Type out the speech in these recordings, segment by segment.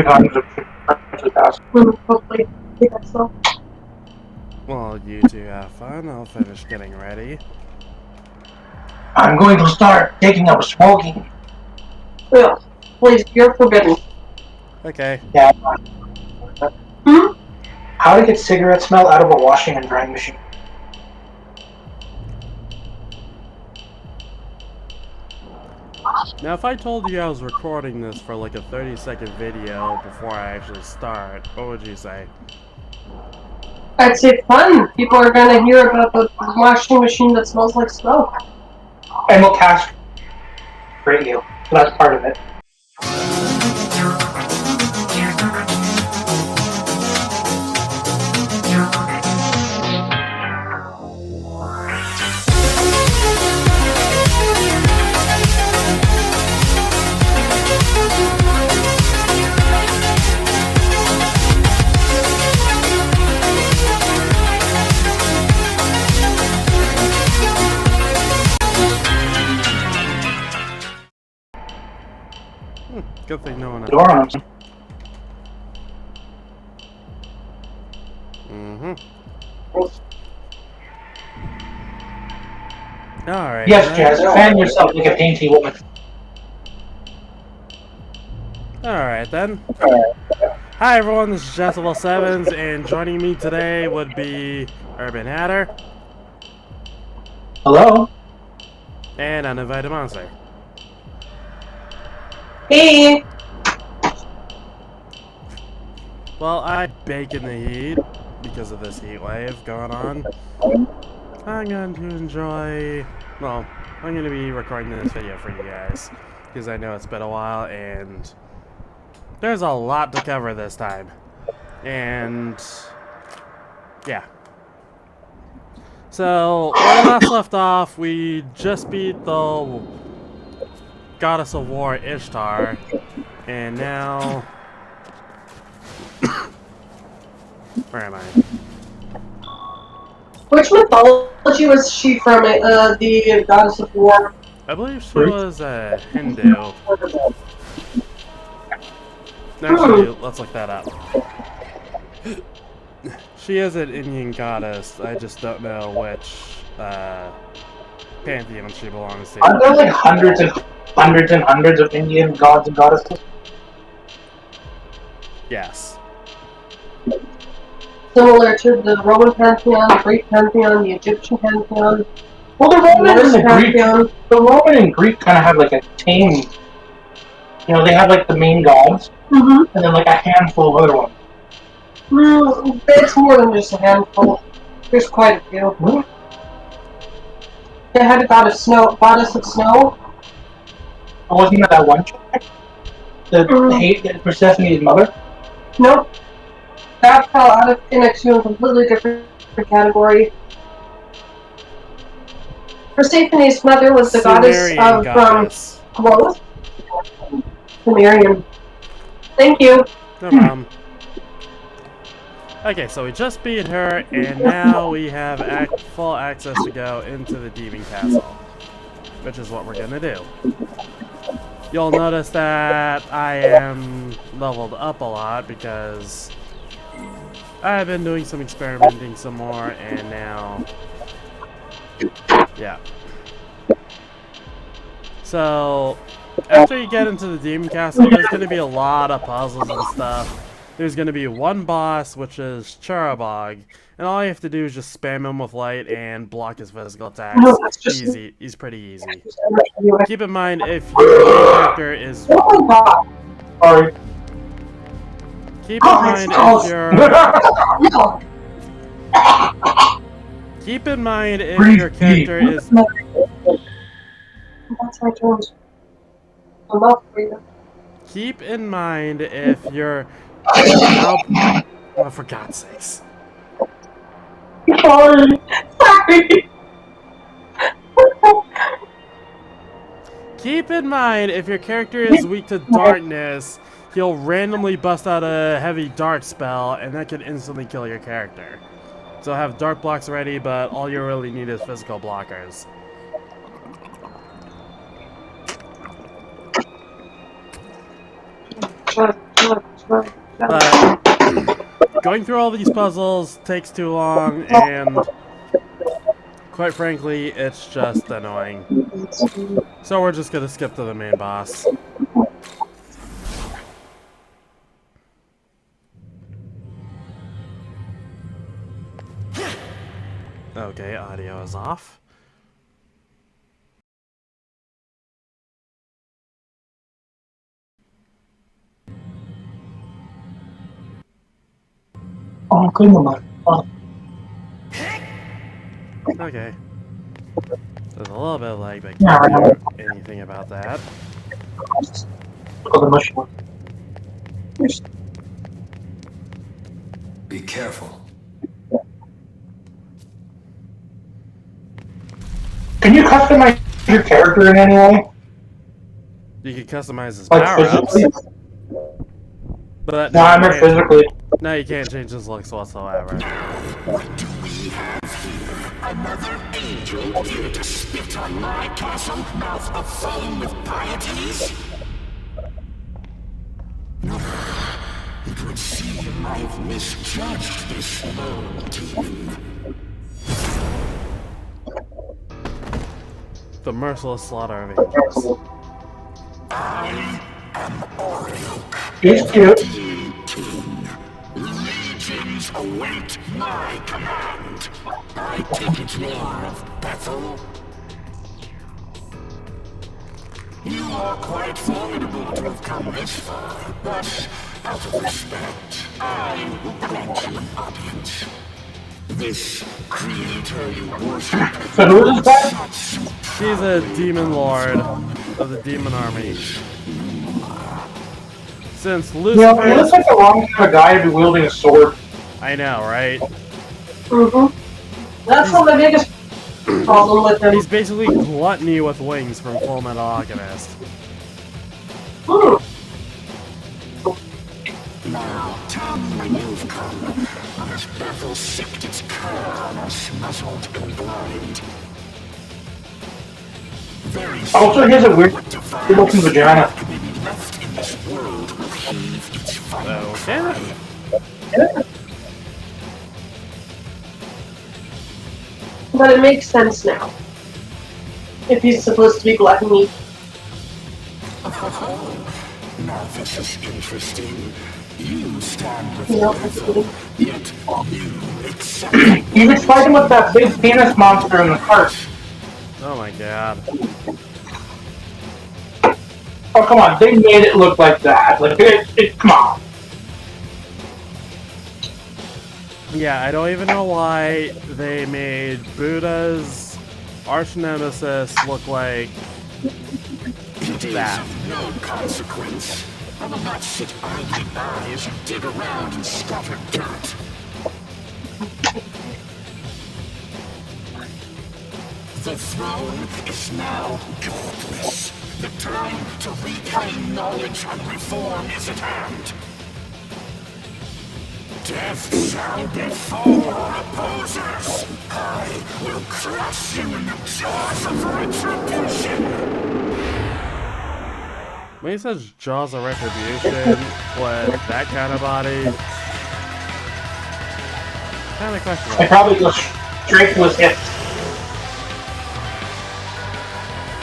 times of pass. Hopefully, I guess so. Well, you two have fun. I'll finish getting ready. I'm going to start taking up smoking. Yeah, please, you're forbidden. Okay. Yeah. Hmm? How to get cigarette smell out of a washing and drying machine? Now, if I told you I was recording this for like a 30-second video before I actually start, what would you say? I'd say fun. People are gonna hear about the washing machine that smells like smoke. And we'll castrate you. So that's part of it. Good thing no one else. Door on them. Alright. Yes, Jazz. Fan yourself like a dainty woman. Alright then. Hi everyone, this is Jezebel Sevens, and joining me today would be Urban Hatter. Hello? And Uninvited Monster. Hey! Well, I bake in the heat because of this heat wave going on. I'm going to enjoy... Well, I'm going to be recording this video for you guys because I know it's been a while and there's a lot to cover this time. And... yeah. So, when we last left off, we just beat the Goddess of War Ishtar, and now... where am I? Which mythology was she from? The Goddess of War? I believe she was a Hindu. Actually, let's look that up. She is an Indian goddess, I just don't know which pantheon she belongs to. Aren't there like hundreds of Indian gods and goddesses? Yes. Similar to the Roman pantheon, the Greek pantheon, the Egyptian pantheon. Well, the Roman and the pantheon. Greek, the Roman and Greek kind of have like a team. You know, they have like the main gods, and then like a handful of other ones. It's more than just a handful. There's quite a few. Really? They had a goddess of snow. Oh, wasn't that one chick? The Persephone's mother? Nope. That fell out of into a completely different category. Persephone's mother was the goddess of growth. Sumerian. Thank you. No problem. Okay, so we just beat her, and now we have full access to go into the Demon Castle, which is what we're gonna do. You'll notice that I am leveled up a lot because I've been doing some experimenting some more, and now, yeah. So, after you get into the Demon Castle, there's going to be a lot of puzzles and stuff. There's going to be one boss, which is Charabog, and all you have to do is just spam him with light and block his physical attacks. Easy. He's pretty easy. Keep in mind, if your main character is... Sorry. Keep in mind if your... Keep in mind if your character is... That's my turn. I'm not breathing. Keep in mind if you're... Oh, for God's sakes. Sorry. Keep in mind if your character is weak to darkness, he'll randomly bust out a heavy dark spell, and that can instantly kill your character. So have dark blocks ready, but all you really need is physical blockers. But going through all these puzzles takes too long, and quite frankly, it's just annoying. So we're just gonna skip to the main boss. Okay, audio is off. Oh, good one. Oh. Okay. There's a little bit of lag, but Yeah, can't I know. do anything about that. Look at the mushy one. Be careful. Can you customize your character in any way? You can customize his Like power-ups, physically? but No, I meant physically. no, you can't change his looks whatsoever. What do we have here? Another angel here to spit on my castle, mouth aflame with pieties? No, it would seem I've misjudged this lone demon. The merciless slaughter of angels. I am Oriok, He's cute. King. Legions await my command. I take it you are of Bethel? You are quite formidable to have come this far, but out of respect, I will grant you an audience. This creator you worship. So who is this guy? He's a demon lord of the demon army. Since You know, he looks Lucifer, like the wrong kind of guy to be wielding a sword. I know, right? That's not the biggest problem with him. He's basically Gluttony with wings from Full Metal Alchemist. Now, tell me when you've come. As Bethel sicked its cur on us, muzzled and blind. Very Also, he has a weird looking vagina. may be left in this world will heave its final Okay. But it makes sense now. If he's supposed to be gluttony. Now this is interesting. You stand with No, Bethel, yet you accept You could fight him with that big penis monster in the cart. Oh my god. Oh, come on. They made it look like that. Like, come on. Yeah, I don't even know why they made Buddha's arch nemesis look like it is that. of no consequence. I will not sit idly by as you dig around and scatter dirt. The throne is now godless. The time to reclaim knowledge and reform is at hand. Death shall befall our opposers. I will crush you in the jaws of retribution. When he says Jaws of Retribution with that kind of body, kind of I questionable. probably go straight to his hips.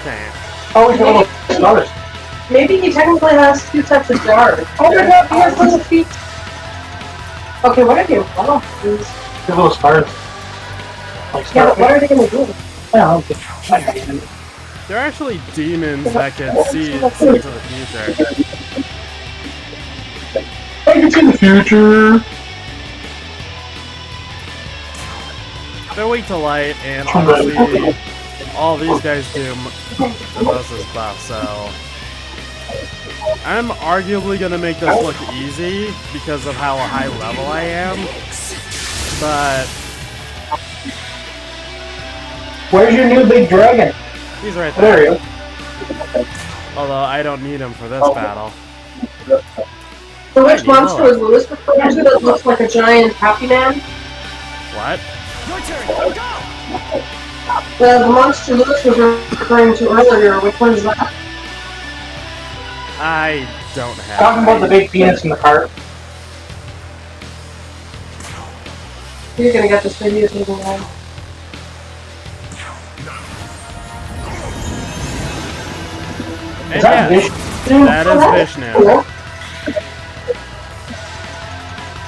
Okay. Oh, he's got little stars. Maybe he technically has two types of jars. Oh my god, he has little feet. Okay, what are they? Oh, His little stars. Like yeah, but what stars. are they gonna do? I don't know. There are actually demons that can see into the future. I can see the future. They're weak to light, and honestly, all these guys do the most is buff, so I'm arguably gonna make this look easy because of how high level I am, but Where's your new big dragon? he's right There there. he is. Although I don't need him for this battle. So which monster was Lewis referring to that looks like a giant happy man? What? The monster Lewis was referring to earlier, which one is that? I don't have. Talking about the big penis in the cart. You're gonna get this video taken down. And Is that yes, Vishnu? that is Vishnu.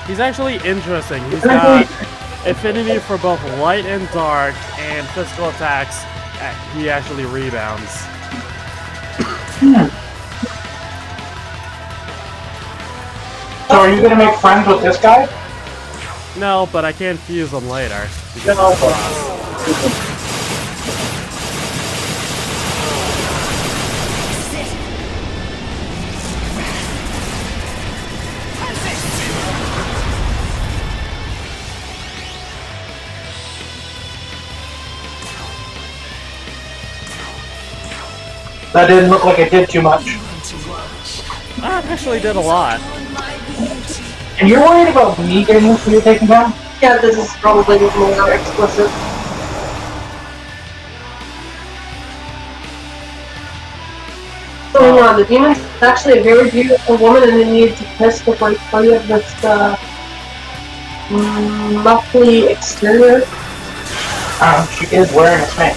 He's actually interesting. He's got affinity for both light and dark, and physical attacks. He actually rebounds. So are you gonna make friends with this guy? No, but I can fuse them later. That didn't look like it did too much. That actually did a lot. And you're worried about me getting this video taken down? Yeah, this is probably more explicit. Going on, the demon's actually a very beautiful woman, and they need to piss before you play of this muffly exterior. She is wearing a snake.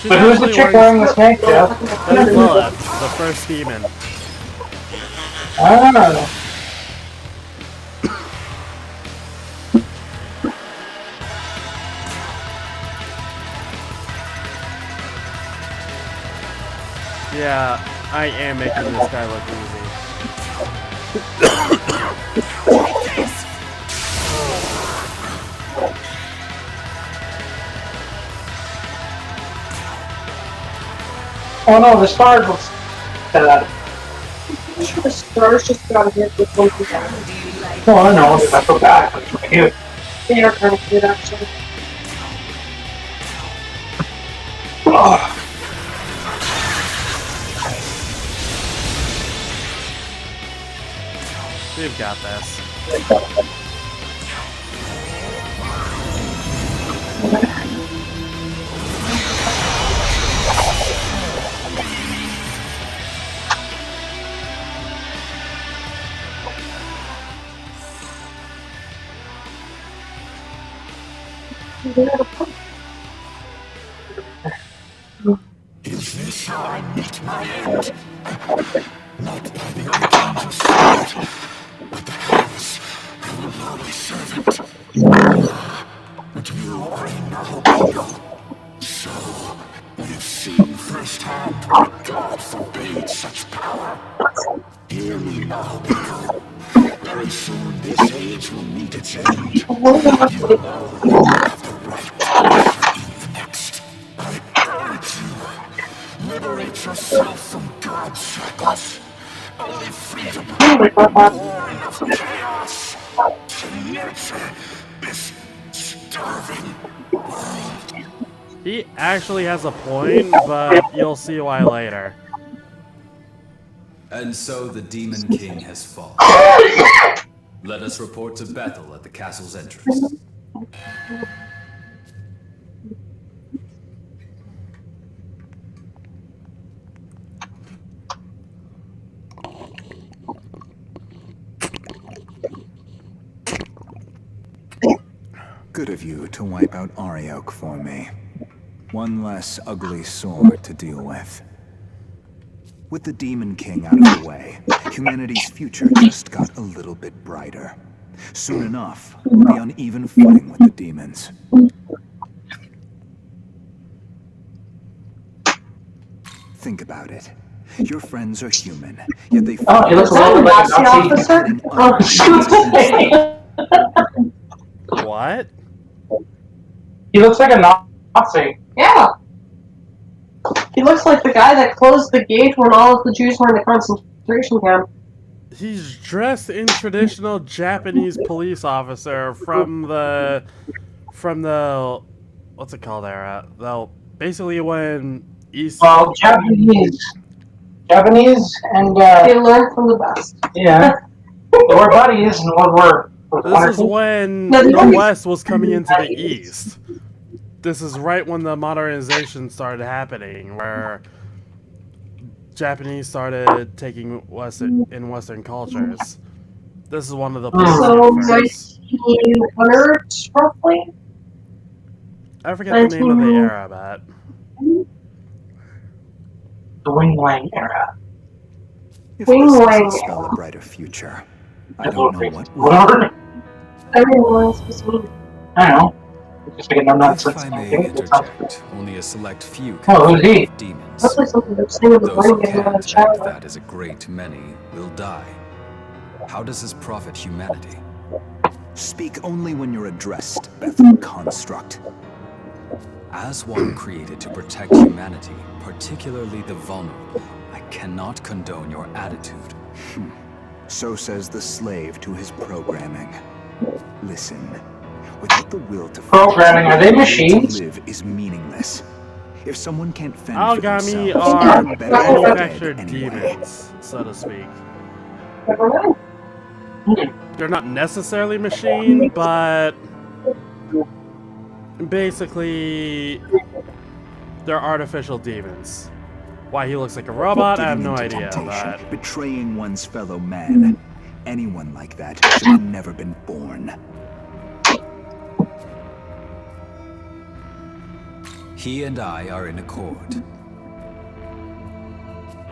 She's But who's the actually chick wearing the snake, Jeff? That is Lilith, the first demon. Ah. Yeah, I am making this guy look easy. Oh no, the stars looks bad. The stars just got hit with one thing. Oh, I know, if I go back, but it's right here. They are kind of good, actually. Oh. We've got this. Is this how I meet my end? Not by the archangel spirit, but the hells. I will always serve it. But you reign no bingo. So, I have seen firsthand what God forbade such power. Hear me now, bingo. Very soon this age will meet its end. You alone have the right to intervene next. I urge you. Liberate yourself from God's shackles. Only freedom, born of chaos, can nurture this starving world. He actually has a point, but you'll see why later. And so the Demon King has fallen. Let us report to Bethel at the castle's entrance. Good of you to wipe out Ariok for me. One less ugly sword to deal with. With the Demon King out of the way, humanity's future just got a little bit brighter. Soon enough, we'll be on even footing with the demons. Think about it. Your friends are human, yet they Oh, he looks a little bit like a Nazi. What? He looks like a Nazi. Yeah. He looks like the guy that closed the gate when all of the Jews were in the concentration camp. He's dressed in traditional Japanese police officer from the what's it called there? Basically when East. Well, Japanese and They learned from the best. yeah, they were buddies in World War. This is when the West was coming into the East. This is right when the modernization started happening, where Japanese started taking Western cultures. This is one of the So, places first. 1900 roughly? I forget the name of the era, but The Wing Wang era. If Wing this Wang doesn't spell a era. brighter future, I That's don't what know makes what it will. word. Everyone's supposed to mean. I don't know. It's just like a If I nonsense may game. It sounds cool. interject, only a select few can Oh, who's fend he? off demons. That's like something they're saying in the Those who morning getting out of the can't, and shower. that is a great many, will die. How does this profit humanity? Speak only when you're addressed, Bethel Construct. As one created to protect humanity, particularly the vulnerable, I cannot condone your attitude. So says the slave to his programming. Listen, without the will to Programming, are they the will machines? to live is meaningless. If someone can't fend for Algami themselves, are they're better off dead manufactured anyway. demons, so to speak. Never mind. They're not necessarily machine, but basically they're artificial demons. Why he looks like a robot, I have Giving no into idea, temptation, but betraying one's fellow man. Anyone like that should have never been born. He and I are in accord.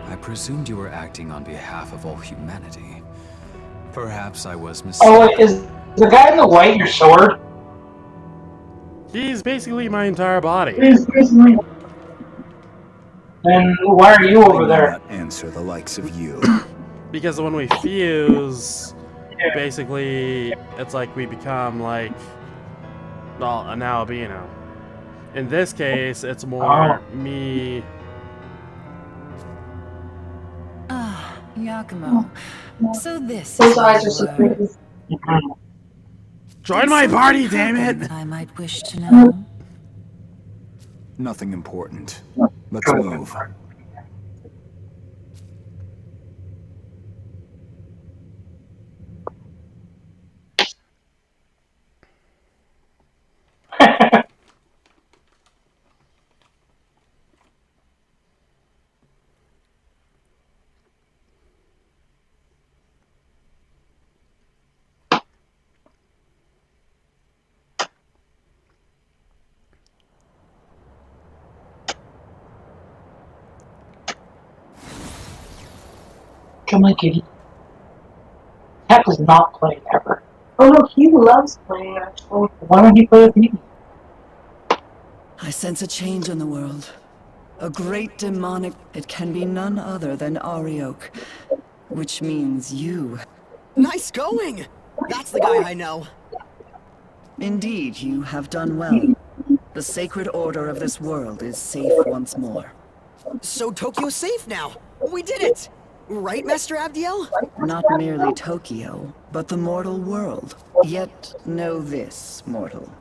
I presumed you were acting on behalf of all humanity. Perhaps I was mistaken. Oh, wait, is the guy in the white your sword? he's basically my entire body. Then why are you I over may there? not answer the likes of you. Because when we fuse, basically it's like we become like, well, an albino. In this case, it's more me. Ah, Yakumo. So this Those is where eyes are you so were. pretty. Join Did my something party, damn happen it! I might wish to know. Nothing important. Let's move. Come on, kitty. Cat does not play ever. Oh no, he loves playing actually. Why don't he play with me? I sense a change in the world. A great demonic... It can be none other than Ariok. Which means you. Nice going! That's the guy I know. Indeed, you have done well. The sacred order of this world is safe once more. So Tokyo's safe now. We did it! Right, Master Abdiel? Not merely Tokyo, but the mortal world. Yet know this, mortal.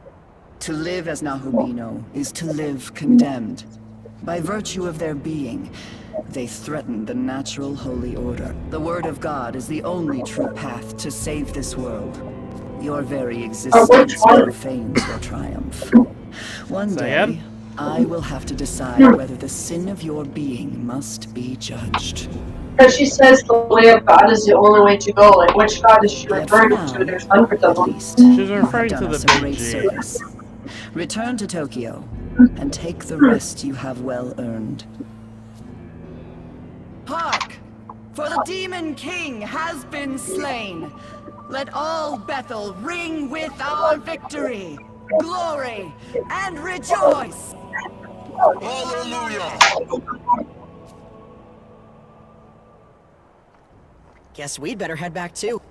To live as Nahobino is to live condemned. By virtue of their being, they threaten the natural holy order. The word of God is the only true path to save this world. Your very existence profanes your triumph. One day, I will have to decide whether the sin of your being must be judged. Because she says the way of God is the only way to go. Like, which God is she Yet for referring now, to? There's hundreds of at them. least, She's you have referring done to the us a big great G. service. Return to Tokyo, and take the rest you have well earned. Hark! For the Demon King has been slain! Let all Bethel ring with our victory, glory, and rejoice! Hallelujah! Guess we'd better head back too.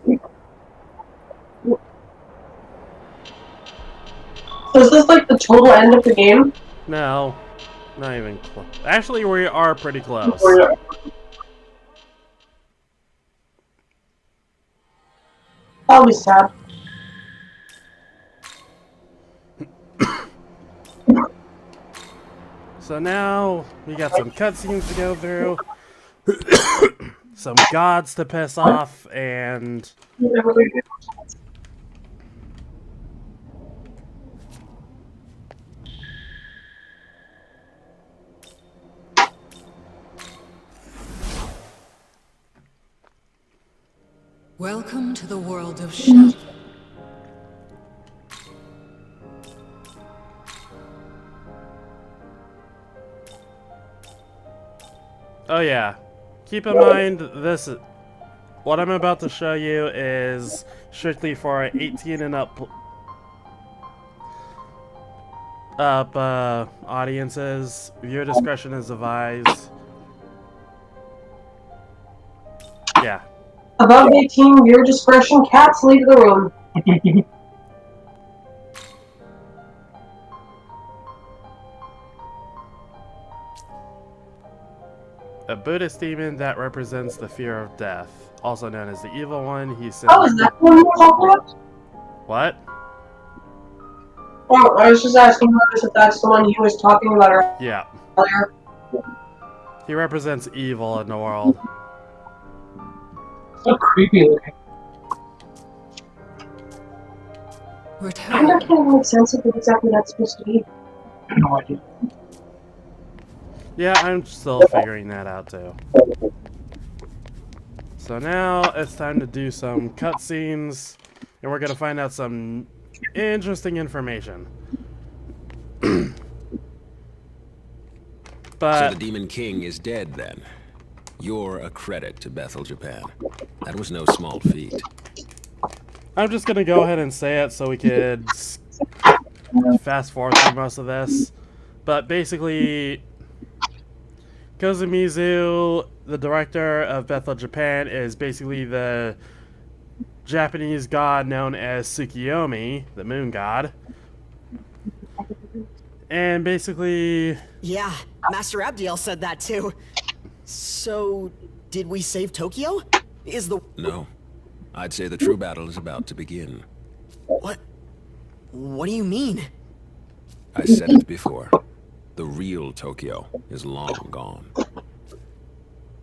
So is this like the total end of the game? No, not even close. Actually, we are pretty close. That'll be sad. So now we got some cutscenes to go through, some gods to piss off, and Welcome to the world of shadow. Oh yeah. Keep in mind, what I'm about to show you is strictly for 18 and up audiences. Viewer discretion is advised. Yeah. Above 18, your discretion. Cats, leave the room. A Buddhist demon that represents the fear of death, also known as the Evil One. He sends. Oh, is that the one you were talking about? What? Oh, I was just asking Marcus if that's the one he was talking about earlier. Yeah. He represents evil in the world. So creepy looking. We're I wonder if told it makes sense of what exactly that's supposed to be. No idea. Yeah, I'm still figuring that out too. So now it's time to do some cutscenes, and we're gonna find out some interesting information. So the Demon King is dead then. You're a credit to Bethel, Japan. That was no small feat. I'm just gonna go ahead and say it so we could fast forward through most of this. But basically, Kozumizu, the director of Bethel, Japan, is basically the Japanese god known as Tsukiyomi, the moon god. And basically... Yeah, Master Abdiel said that too. So, did we save Tokyo? No. I'd say the true battle is about to begin. What do you mean? I said it before. The real Tokyo is long gone.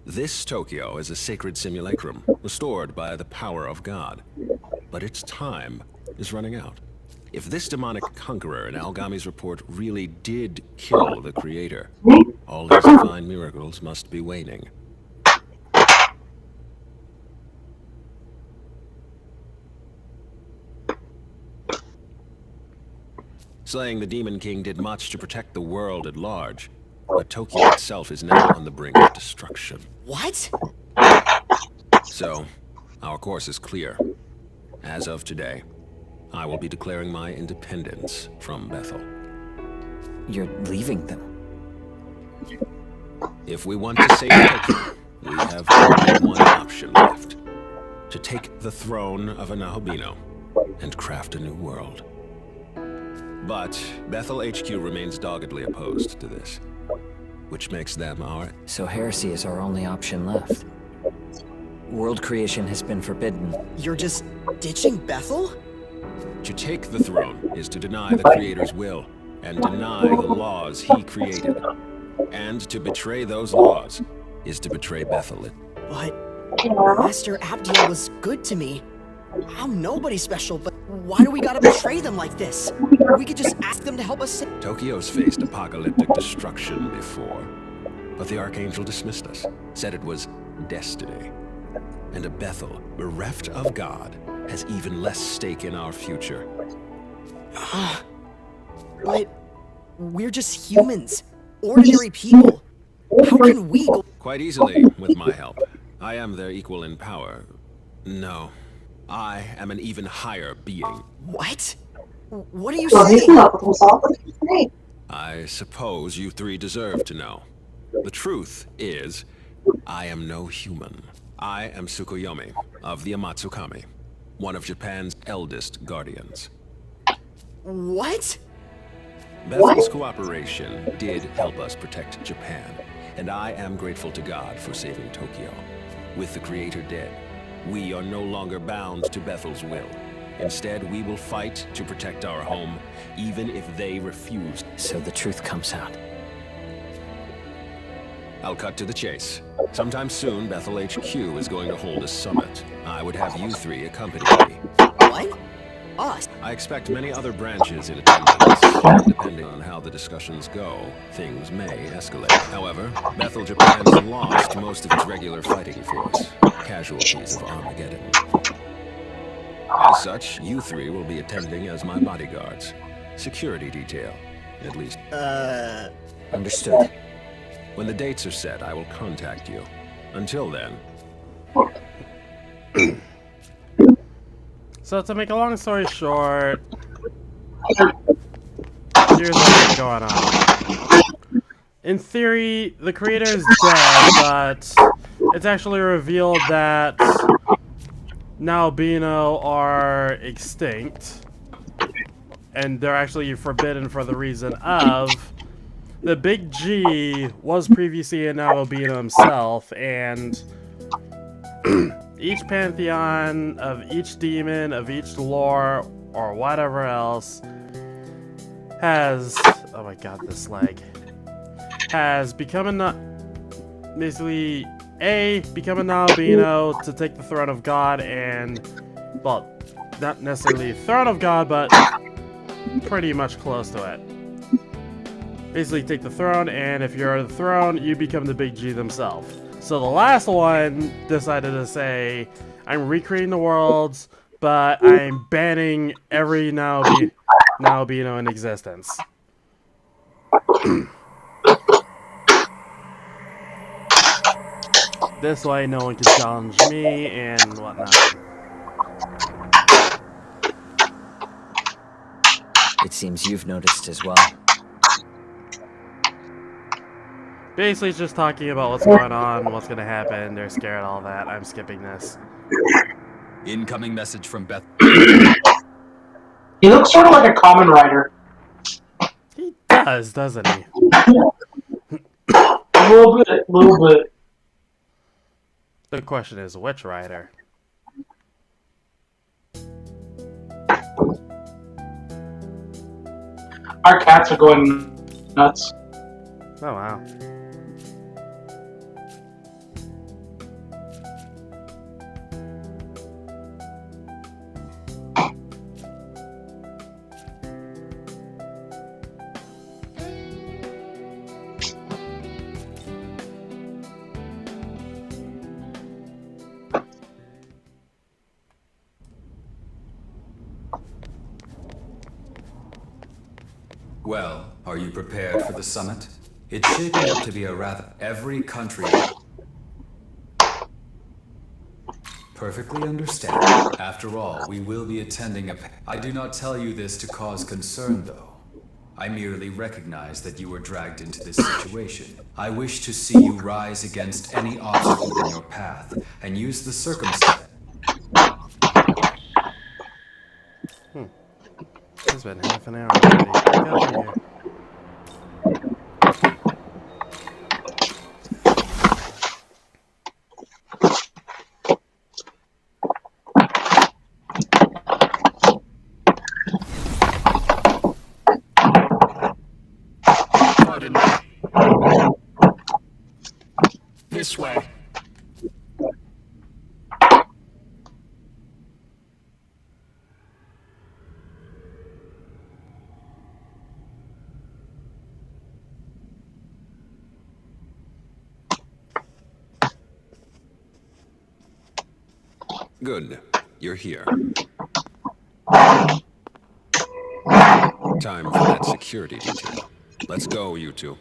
This Tokyo is a sacred simulacrum, restored by the power of God. But its time is running out. If this demonic conqueror in Algami's report really did kill the creator, all his divine miracles must be waning. Slaying the Demon King did much to protect the world at large, but Tokyo itself is now on the brink of destruction. What? So, our course is clear. As of today, I will be declaring my independence from Bethel. You're leaving them? If we want to save Tokyo, we have only one option left. To take the throne of Anahobino and craft a new world. But Bethel HQ remains doggedly opposed to this, which makes them our... So heresy is our only option left. World creation has been forbidden. You're just ditching Bethel? To take the throne is to deny the Creator's will, and deny the laws he created. And to betray those laws is to betray Bethel. But Master Abdiel was good to me. I'm nobody special, but why do we gotta betray them like this? We could just ask them to help us save... Tokyo's faced apocalyptic destruction before, but the Archangel dismissed us, said it was destiny. And a Bethel, bereft of God, has even less stake in our future. But we're just humans, ordinary people. How can we go... Quite easily, with my help. I am their equal in power. No, I am an even higher being. What? What are you saying? I suppose you three deserve to know. The truth is, I am no human. I am Tsukuyomi of the Amatsukami, one of Japan's eldest guardians. What? Bethel's cooperation did help us protect Japan, and I am grateful to God for saving Tokyo. With the Creator dead, we are no longer bound to Bethel's will. Instead, we will fight to protect our home, even if they refuse. So the truth comes out. I'll cut to the chase. Sometime soon, Bethel HQ is going to hold a summit. I would have you three accompany me. What? Us? I expect many other branches in attendance. Depending on how the discussions go, things may escalate. However, Bethel Japan's lost most of its regular fighting force. Casualties of Armageddon. As such, you three will be attending as my bodyguards. Security detail, at least. Understood. When the dates are set, I will contact you. Until then... So to make a long story short, here's what's going on. In theory, the creator is dead, but it's actually revealed that Naobino are extinct, and they're actually forbidden for the reason of the Big G was previously a Naobino himself, and each pantheon of each demon, of each lore, or whatever else has, oh my god, this leg, has become basically become a Naobino to take the throne of God, and, well, not necessarily throne of God, but pretty much close to it. Basically take the throne, and if you're the throne, you become the Big G themselves. So the last one decided to say, I'm recreating the worlds, but I'm banning every Naobino in existence. This way no one can challenge me and whatnot. It seems you've noticed as well. Basically, it's just talking about what's going on, what's gonna happen, they're scared, all that. I'm skipping this. Incoming message from Beth. He looks sort of like a common writer. He does, doesn't he? A little bit. The question is, which writer? Our cats are going nuts. Oh wow. Well, are you prepared for the summit? It's shaping up to be a rather every country. Perfectly understand. After all, we will be attending I do not tell you this to cause concern, though. I merely recognize that you were dragged into this situation. I wish to see you rise against any obstacle in your path and use the circumstance. It's been half an hour already. Go figure. Pardon me. This way. Good. You're here. Time for that security detail. Let's go, you two.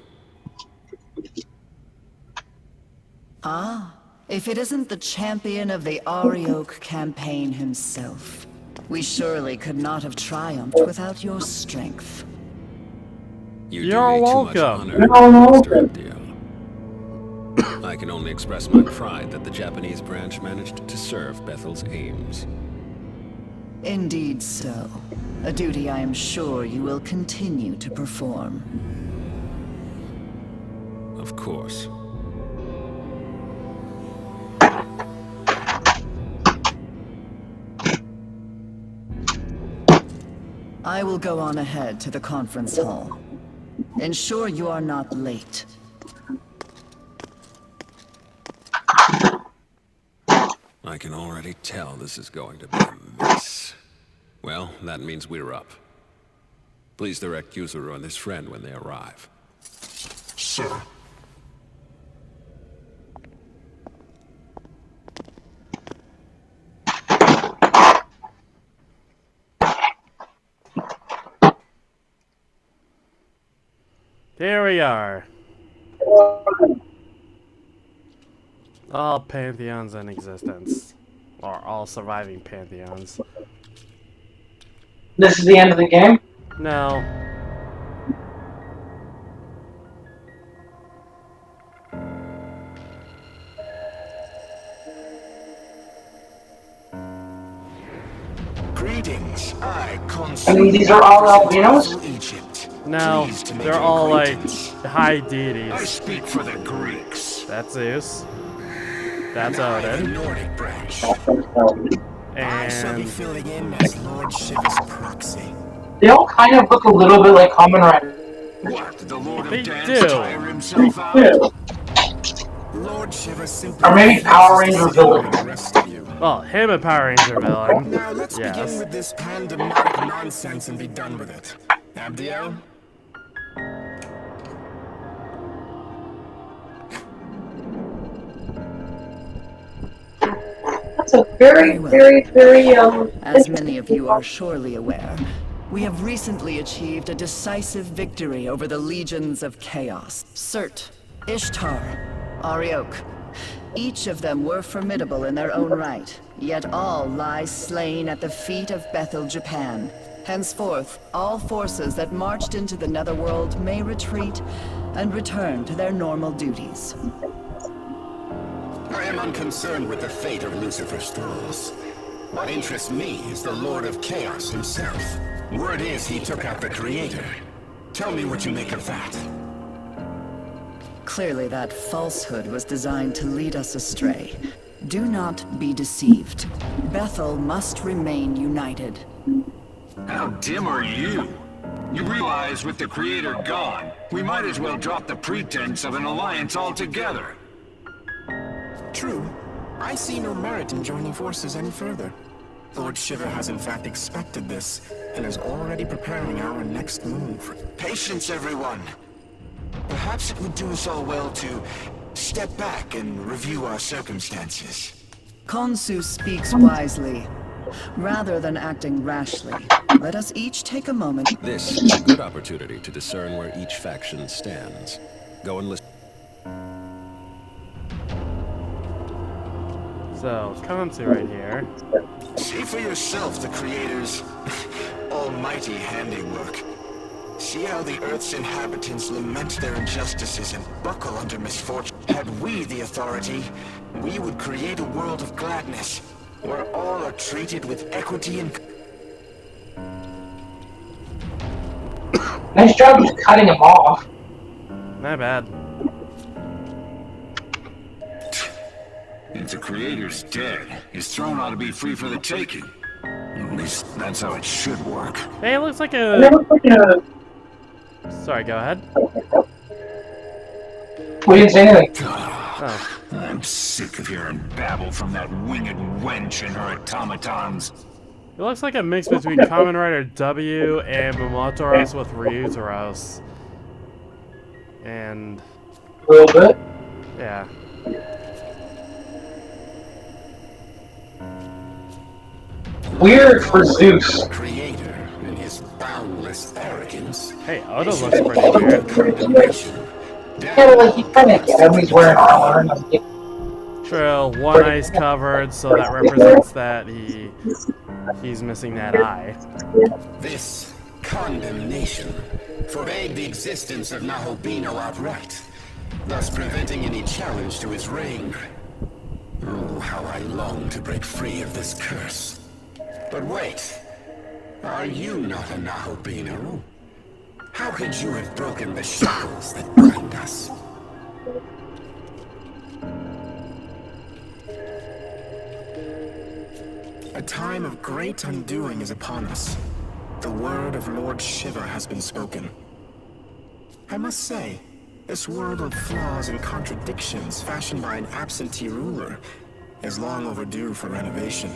Ah, if it isn't the champion of the Arioch campaign himself. We surely could not have triumphed without your strength. You You're do me too much welcome. honor, Mr. Abdiel. I can only express my pride that the Japanese branch managed to serve Bethel's aims. Indeed so. A duty I am sure you will continue to perform. Of course. I will go on ahead to the conference hall. Ensure you are not late. I can already tell this is going to be a mess. Well, that means we're up. Please direct Yuzuru and his friend when they arrive. Sir. Here we are. All pantheons in existence. Or all surviving pantheons. This is the end of the game? No. Greetings, I I mean, these are all albinos? Egypt. No, Pleased to make they're your all like acquaintance. high I deities. speak for the Greeks. That's Zeus. That's And I, the Odin. Nordic branch. I shall be And filling in as Lord Shiva's proxy. They all kind of look a little bit like Kamen Rider. What, did the Lord They of Dance do. tire himself out? Yeah. Lord Shiva simply Or maybe Power refuses Ranger to see villain. the rest of you. well, him a Power Ranger villain. Now let's begin Yes. with this pandemonic nonsense and be done with it. Abdiel? That's a very, very, As many of you are surely aware, we have recently achieved a decisive victory over the legions of chaos. Surt, Ishtar, Ariok. Each of them were formidable in their own right, yet all lie slain at the feet of Bethel, Japan. Henceforth, all forces that marched into the Netherworld may retreat and return to their normal duties. I am unconcerned with the fate of Lucifer's thralls. What interests me is the Lord of Chaos himself. Word is he took out the Creator. Tell me what you make of that. Clearly that falsehood was designed to lead us astray. Do not be deceived. Bethel must remain united. How dim are you? You realize with the Creator gone, we might as well drop the pretense of an alliance altogether. True. I see no merit in joining forces any further. Lord Shiva has in fact expected this, and is already preparing our next move. Patience, everyone. Perhaps it would do us all well to step back and review our circumstances. Khonsu speaks wisely. Rather than acting rashly, let us each take a moment. This is a good opportunity to discern where each faction stands. Go and listen. So, Khonsu right here. See for yourself the Creator's almighty handiwork. See how the Earth's inhabitants lament their injustices and buckle under misfortune. Had we the authority, we would create a world of gladness, where all are treated with equity and... Nice job just cutting him off. Not bad. If the Creator's dead, his throne ought to be free for the taking. At least that's how it should work. Hey, it looks like It a... looks like a... Sorry, go ahead. We didn't say anything. Oh. I'm sick of hearing babble from that winged wench and her automatons. It looks like a mix between Kamen Rider W and Momotaros with Ryuteros. And... A little bit. yeah. Weird for Zeus. Creator and his boundless arrogance. Hey, Oda looks pretty weird. Condemnation. Yeah, like he kind of get him. He's wearing armor and everything. True, one eye's covered, so that represents that he's missing that eye. This condemnation forbade the existence of Nahobino outright, thus preventing any challenge to his reign. Oh, how I long to break free of this curse. But wait, are you not a Nahobino? How could you have broken the shackles that bind us? A time of great undoing is upon us. The word of Lord Shiva has been spoken. I must say, this world of flaws and contradictions fashioned by an absentee ruler is long overdue for renovation.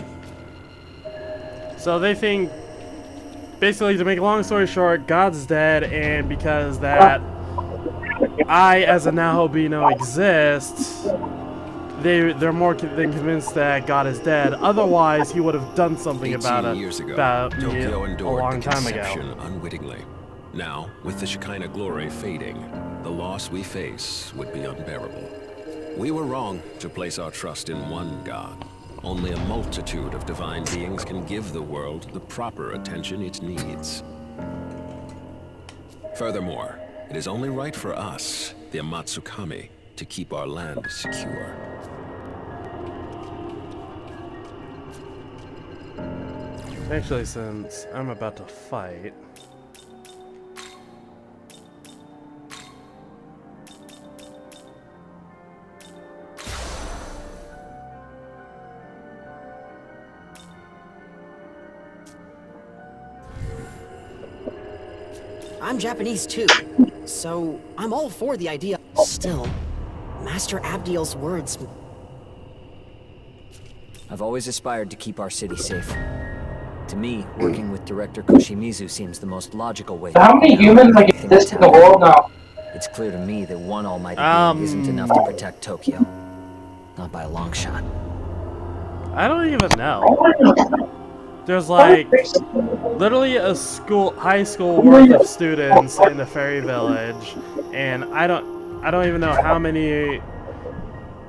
So they think, basically, to make a long story short, God's dead, and because that I, as a Nahobino, exists, they're more than convinced that God is dead. Otherwise, he would have done something about it Years ago, about me Tokyo a endured long the time conception ago. unwittingly. Now, with the Shekinah glory fading, the loss we face would be unbearable. We were wrong to place our trust in one God. Only a multitude of divine beings can give the world the proper attention it needs. Furthermore, it is only right for us, the Amatsukami, to keep our land secure. Actually, since I'm about to fight... I'm Japanese too, so I'm all for the idea. Still, Master Abdiel's words... I've always aspired to keep our city safe. To me, working with Director Koshimizu seems the most logical way. How many humans exist in the world now? It's clear to me that one almighty being isn't enough to protect Tokyo. Not by a long shot. I don't even know. There's like literally a high school worth of students in the fairy village, and I don't even know how many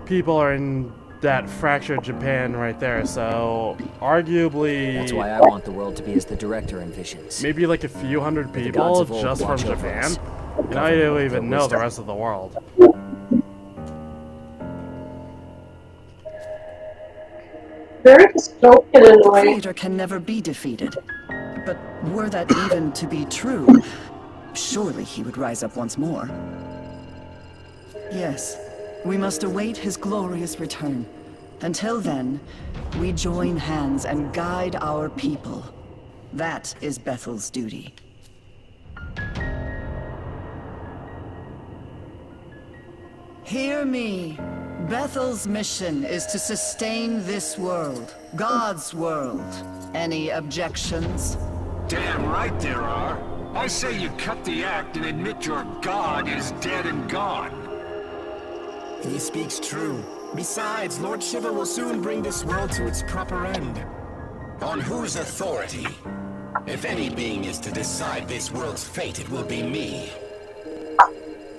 people are in that fractured Japan right there. So arguably, that's why I want the world to be as the director envisions. Maybe like a few hundred people just from Japan. And I don't even know the rest of the world. Very dystopian in a way. Creator can never be defeated. But were that even to be true, surely he would rise up once more. Yes, we must await his glorious return. Until then, we join hands and guide our people. That is Bethel's duty. Hear me. Bethel's mission is to sustain this world, God's world. Any objections? Damn right there are. I say you cut the act and admit your God is dead and gone. He speaks true. Besides, Lord Shiva will soon bring this world to its proper end. On whose authority? If any being is to decide this world's fate, it will be me.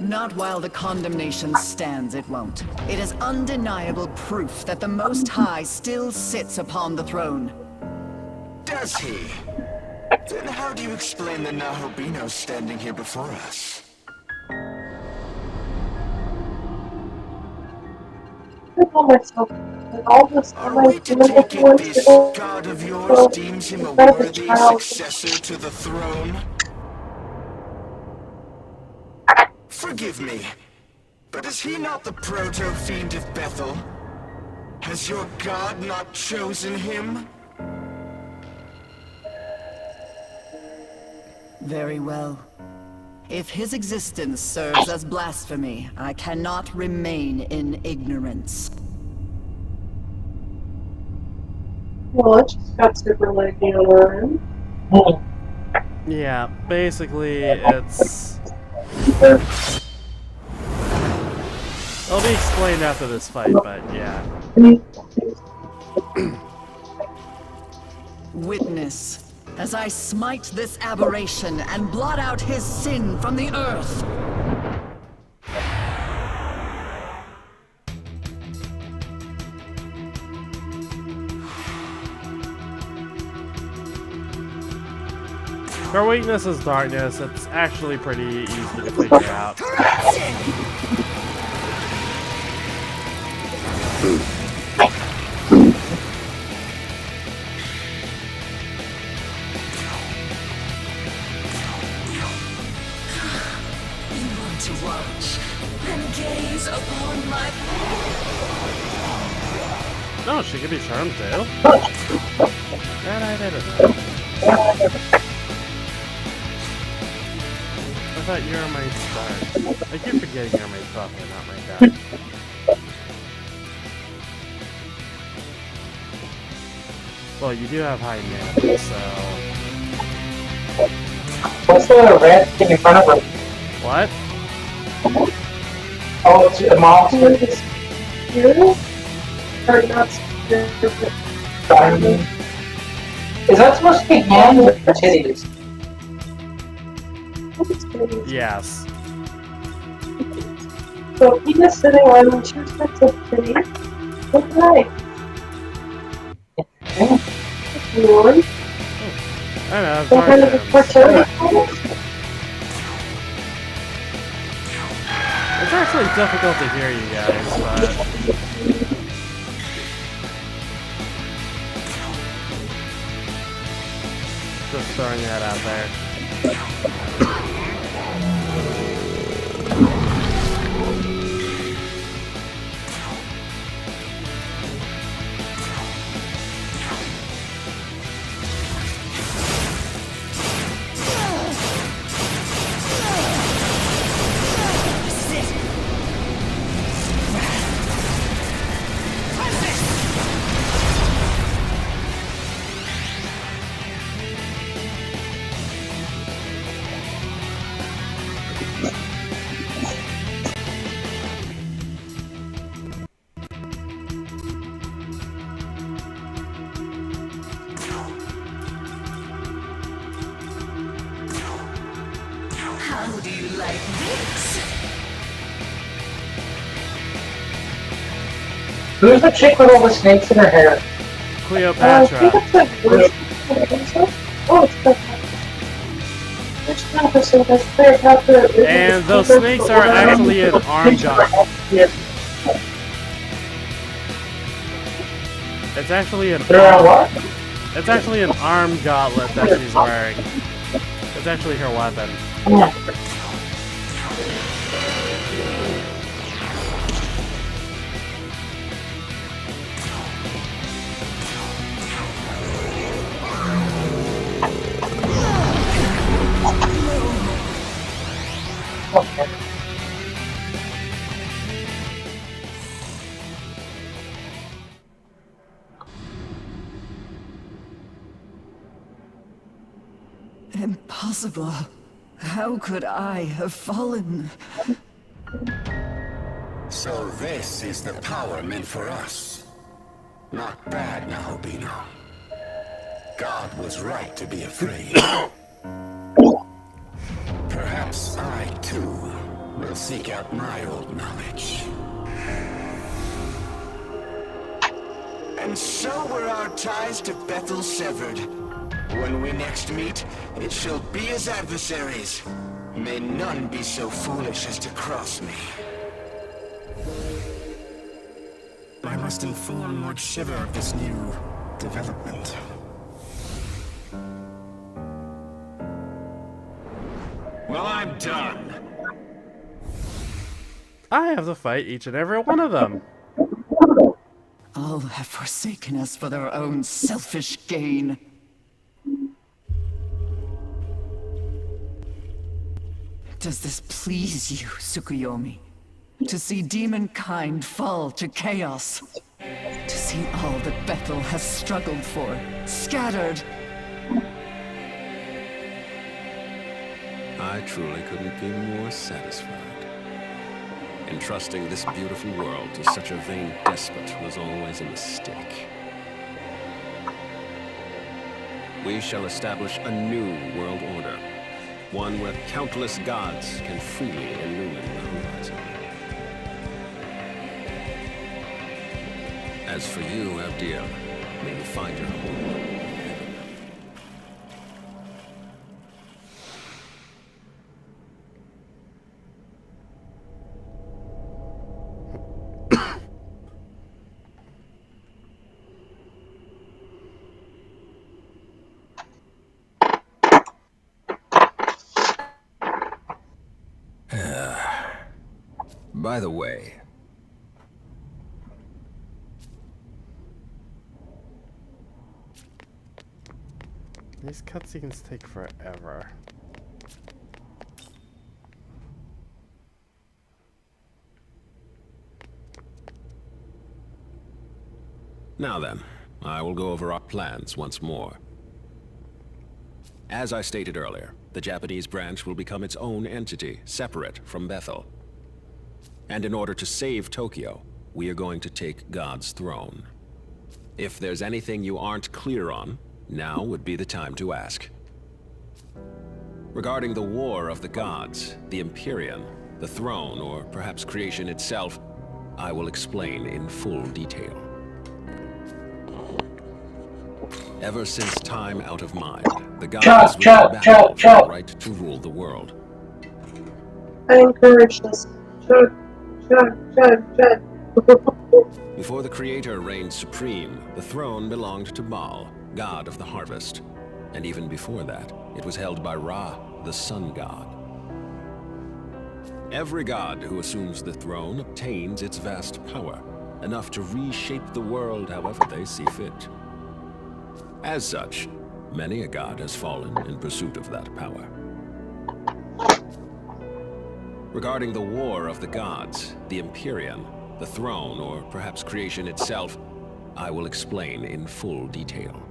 Not while the condemnation stands, it won't. It is undeniable proof that the Most High still sits upon the throne. Does he? Then how do you explain the Nahobino standing here before us? All this Are we to take it this god of yours deems him a worthy successor to the throne? Forgive me, but is he not the proto-fiend of Bethel? Has your god not chosen him? Very well. If his existence serves as blasphemy, I cannot remain in ignorance. Well, it just got super laggy on our end. Yeah, basically it's... It'll be explained after this fight, but yeah. Witness, as I smite this aberration and blot out his sin from the earth. Her weakness is darkness. It's actually pretty easy to figure out. To watch and gaze upon my... No, she could be charmed too. That I didn't know. I thought you're my star. I keep forgetting you're my buffer, not my guy. Well, you do have high mana, so... What's the red thing in front of her? What? Oh, it's a monster. Or not Diamond. Is that supposed to be hands or titties? Yes. So Peter's sitting on 2 sets of titties. Look nice. Really? I know, Some kind of a fertility clinic? It's actually difficult to hear you guys, but... Just throwing that out there. How do you like this? Who's the chick with all the snakes in her hair? Cleopatra. I think it's like oh, it's Cleopatra. And those snakes are actually an arm gauntlet. It's actually an It's actually an arm gauntlet that she's wearing. It's actually her weapon. Impossible. How could I have fallen? So this is the power meant for us. Not bad, Nahobino. God was right to be afraid. Perhaps I, too, will seek out my old knowledge. And so were our ties to Bethel severed. When we next meet, it shall be as adversaries. May none be so foolish as to cross me. I must inform Lord Shiver of this new development. Well, I'm done. I have to fight each and every one of them. All have forsaken us for their own selfish gain. Does this please you, Tsukuyomi? To see demonkind fall to chaos? To see all that Bethel has struggled for, scattered? I truly couldn't be more satisfied. Entrusting this beautiful world to such a vain despot was always a mistake. We shall establish a new world order. One where countless gods can freely illumine the horizon. As for you, Abdiel, may you find your home in heaven. By the way, these cutscenes take forever. now then, I will go over our plans once more. As I stated earlier, the Japanese branch will become its own entity, separate from Bethel. And in order to save Tokyo, we are going to take God's throne. If there's anything you aren't clear on, now would be the time to ask. Regarding the war of the gods, the Empyrean, the throne, or perhaps creation itself, I will explain in full detail. Ever since time out of mind, the gods were in battle for the right to rule the world. I encourage this. Chug. Before the Creator reigned supreme, the throne belonged to Baal, god of the harvest. And even before that, it was held by Ra, the sun god. Every god who assumes the throne obtains its vast power, enough to reshape the world however they see fit. As such, many a god has fallen in pursuit of that power. Regarding the war of the gods, the Empyrean, the throne, or perhaps creation itself, I will explain in full detail.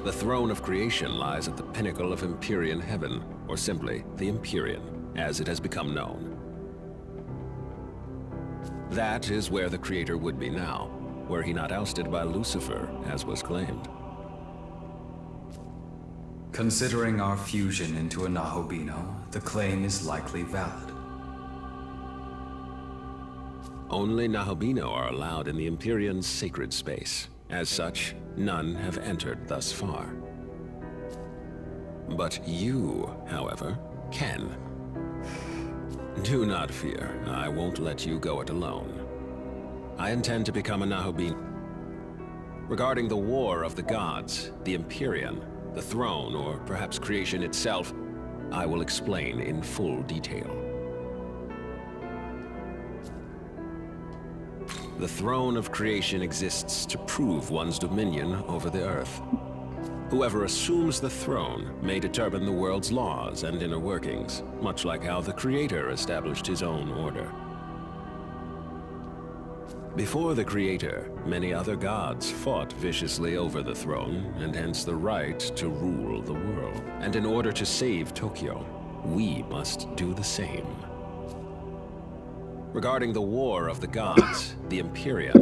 The throne of creation lies at the pinnacle of Empyrean heaven, or simply the Empyrean, as it has become known. That is where the Creator would be now, were he not ousted by Lucifer, as was claimed. Considering our fusion into a Nahobino, the claim is likely valid. Only Nahobino are allowed in the Empyrean's sacred space. As such, none have entered thus far. But you, however, can. Do not fear, I won't let you go it alone. I intend to become a Nahobino. Regarding the war of the gods, the Empyrean, the throne, or perhaps creation itself, I will explain in full detail. The throne of creation exists to prove one's dominion over the earth. Whoever assumes the throne may determine the world's laws and inner workings, much like how the Creator established his own order. Before the Creator, many other gods fought viciously over the throne, and hence the right to rule the world. And in order to save Tokyo, we must do the same. Regarding the war of the gods, the Empyrean,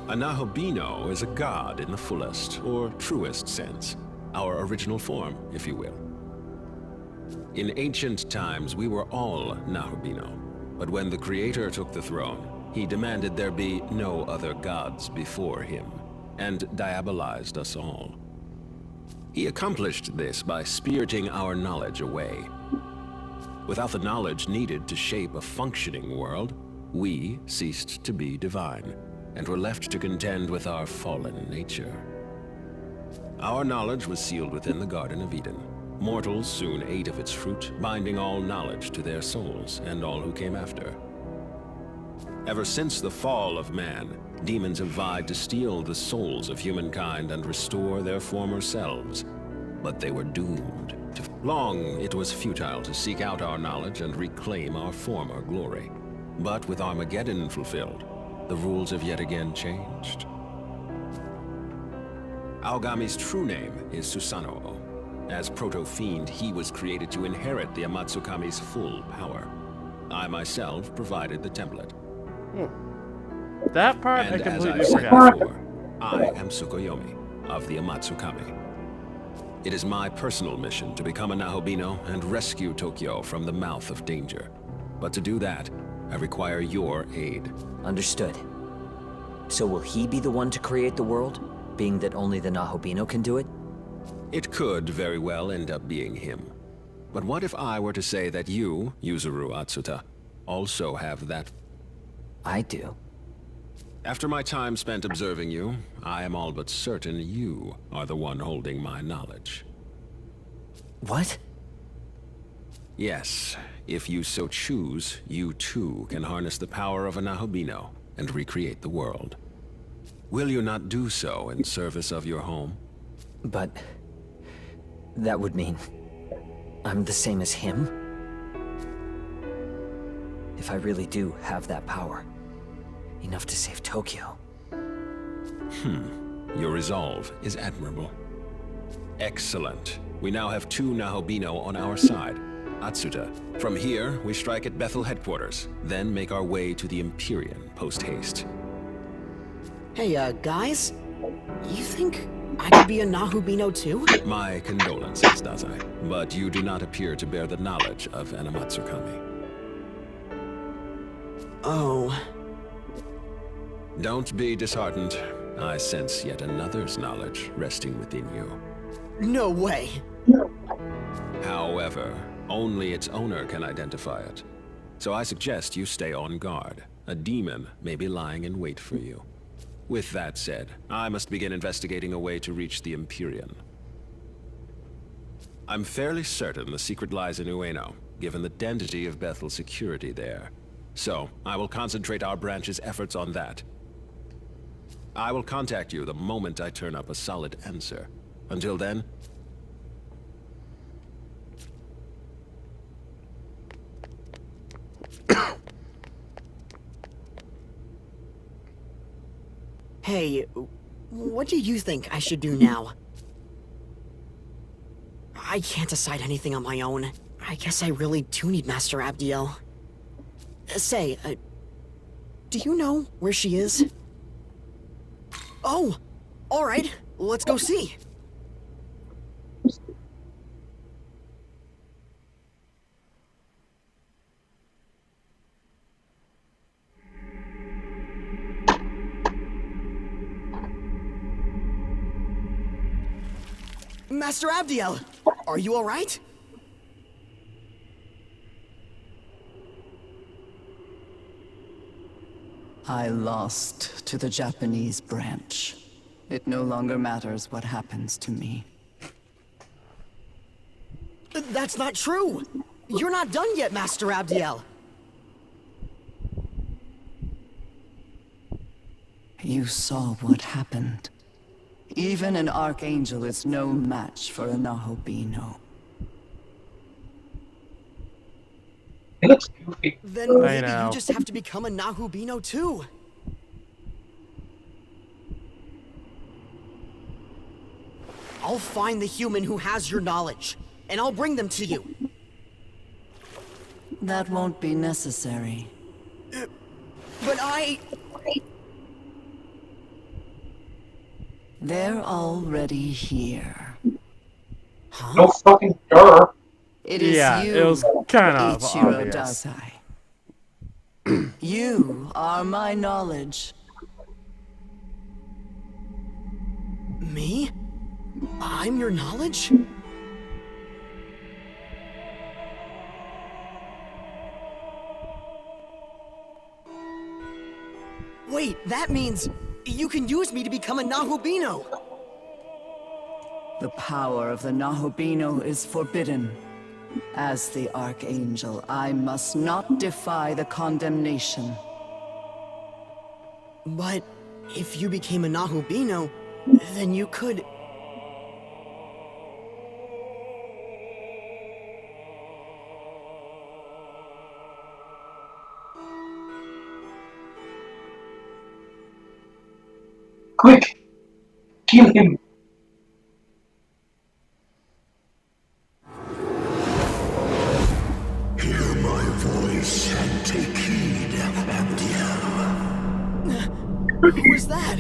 a Nahobino is a god in the fullest, or truest sense. Our original form, if you will. In ancient times, we were all Nahobino. But when the Creator took the throne, he demanded there be no other gods before him, and diabolized us all. He accomplished this by spiriting our knowledge away. Without the knowledge needed to shape a functioning world, we ceased to be divine, and were left to contend with our fallen nature. Our knowledge was sealed within the Garden of Eden. Mortals soon ate of its fruit, binding all knowledge to their souls, and all who came after. Ever since the fall of man, demons have vied to steal the souls of humankind and restore their former selves. But they were doomed to... Long it was futile to seek out our knowledge and reclaim our former glory. But with Armageddon fulfilled, the rules have yet again changed. Aogami's true name is Susanoo. As Proto-Fiend, he was created to inherit the Amatsukami's full power. I myself provided the template. That part and I completely as I forgot. said before, I am Tsukuyomi of the Amatsukami. It is my personal mission to become a Nahobino and rescue Tokyo from the mouth of danger. But to do that, I require your aid. Understood. So will he be the one to create the world, being that only the Nahobino can do it? It could very well end up being him. But what if I were to say that you, Yuzuru Atsuta, also have that? I do. After my time spent observing you, I am all but certain you are the one holding my knowledge. What? Yes, if you so choose, you too can harness the power of a Nahobino and recreate the world. Will you not do so in service of your home? But... that would mean... I'm the same as him? If I really do have that power, enough to save Tokyo. Your resolve is admirable. Excellent. We now have 2 Nahobino on our side. Atsuta, from here, we strike at Bethel headquarters, then make our way to the Empyrean post-haste. Hey, guys? You think I could be a Nahubino too? My condolences, Dazai, but you do not appear to bear the knowledge of Anamatsukami. Oh. Don't be disheartened. I sense yet another's knowledge resting within you. No way. However, only its owner can identify it. So I suggest you stay on guard. A demon may be lying in wait for you. With that said, I must begin investigating a way to reach the Empyrean. I'm fairly certain the secret lies in Ueno, given the density of Bethel's security there. So, I will concentrate our branch's efforts on that. I will contact you the moment I turn up a solid answer. Until then... Hey, what do you think I should do now? I can't decide anything on my own. I guess I really do need Master Abdiel. Say, do you know where she is? Oh, alright, let's go see. Master Abdiel, are you alright? I lost to the Japanese branch. It no longer matters what happens to me. That's not true! You're not done yet, Master Abdiel! You saw what happened. Even an Archangel is no match for a Nahobino. It looks goofy. Then maybe you just have to become a Nahubino too. I'll find the human who has your knowledge, and I'll bring them to you. That won't be necessary. But I... They're already here. Huh? No fucking sure. It is you, it was kind of Ichiro obvious. Dazai. You are my knowledge. Me? I'm your knowledge? Wait, that means you can use me to become a Nahubino! The power of the Nahobino is forbidden. As the Archangel, I must not defy the condemnation. But if you became a Nahubino, then you could... Quick! Kill him! Hear my voice and take heed, Abdiel. Who is that?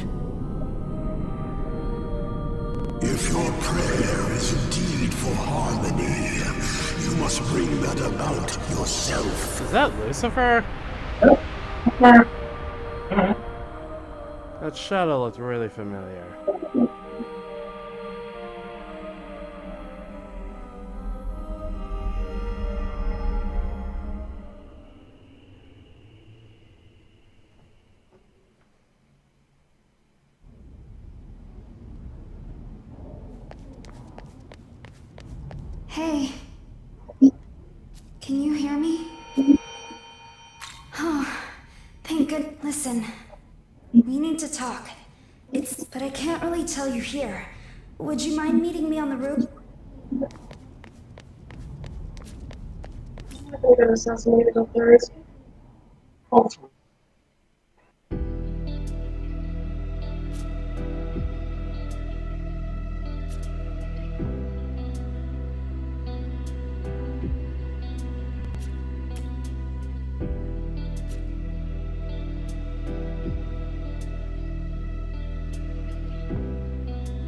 If your prayer is indeed for harmony, you must bring that about yourself. Is that Lucifer? That shadow looked really familiar. Hey. Can you hear me? Oh, thank good. Listen. We need to talk. But I can't really tell you here. Would you mind meeting me on the roof? I think I got assassinated up there. Hopefully.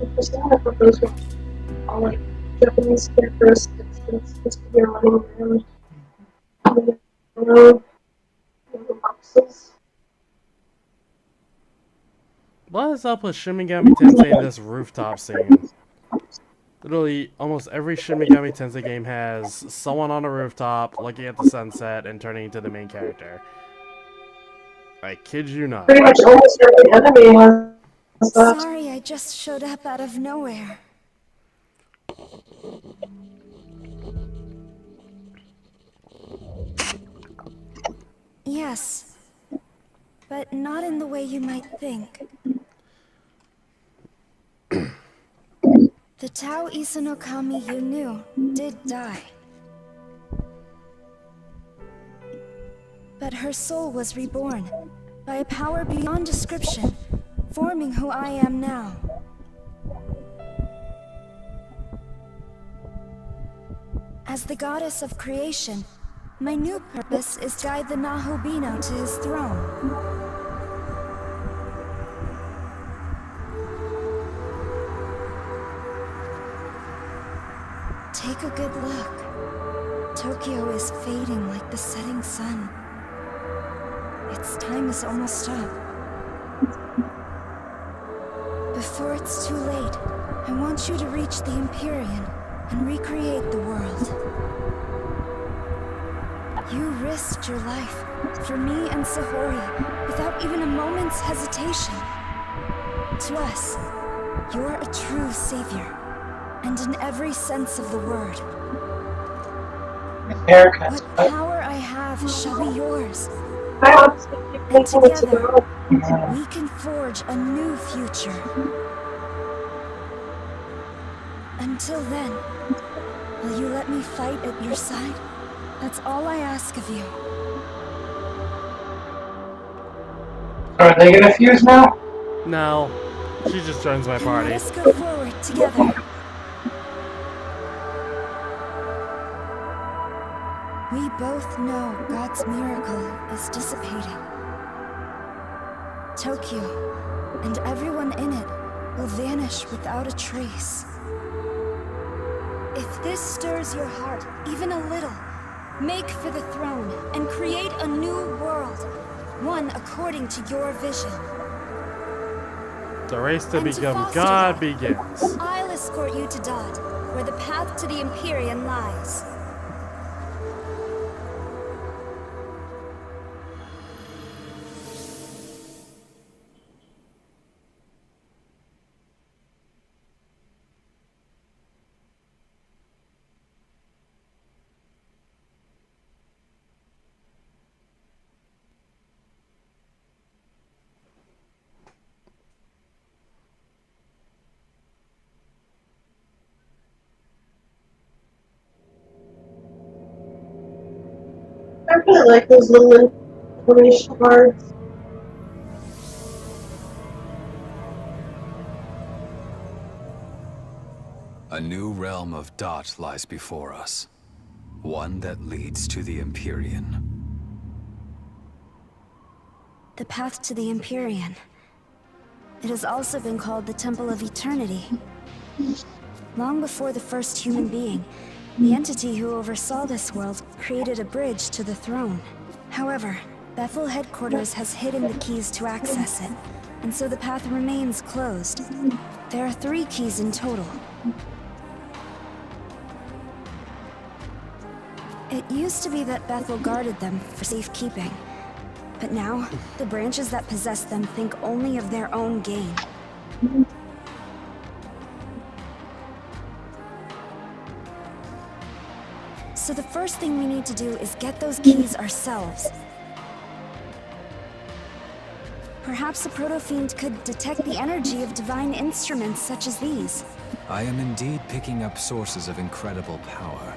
Interesting that those were all like Japanese characteristics and it's supposed to be running around the road in the boxes. What is up with Shin Megami Tensei in this rooftop scene? Literally, almost every Shin Megami Tensei game has someone on a rooftop looking at the sunset and turning into the main character. I kid you not. Pretty much almost every enemy has that. Sorry, I just showed up out of nowhere. Yes, but not in the way you might think. The Tao Isanokami you knew did die. But her soul was reborn by a power beyond description, forming who I am now. As the goddess of creation, my new purpose is to guide the Nahobino to his throne. Take a good look. Tokyo is fading like the setting sun. Its time is almost up. Before it's too late, I want you to reach the Empyrean and recreate the world. You risked your life for me and Sahori without even a moment's hesitation. To us, you're a true savior, and in every sense of the word. What power I have shall be yours. And together, we can forge a new future. Until then, will you let me fight at your side? That's all I ask of you. Are they gonna fuse now? No. She just joins my party. Let us go forward together. We both know God's miracle is dissipating. Tokyo and everyone in it will vanish without a trace. If this stirs your heart even a little, make for the throne and create a new world, one according to your vision. The race to And become foster God that, begins. I'll escort you to Dod, where the path to the Empyrean lies. I really like those little information cards. A new realm of Dot lies before us. One that leads to the Empyrean. The path to the Empyrean. It has also been called the Temple of Eternity. Long before the first human being, the entity who oversaw this world created a bridge to the throne. However, Bethel headquarters has hidden the keys to access it, and so the path remains closed. There are 3 keys in total. It used to be that Bethel guarded them for safekeeping, but now, the branches that possess them think only of their own gain. So the first thing we need to do is get those keys ourselves. Perhaps a proto-fiend could detect the energy of divine instruments such as these. I am indeed picking up sources of incredible power.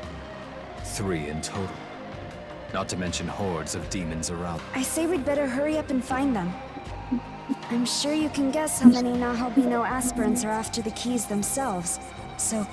3 in total. Not to mention hordes of demons around. I say we'd better hurry up and find them. I'm sure you can guess how many Nahobino aspirants are after the keys themselves, so...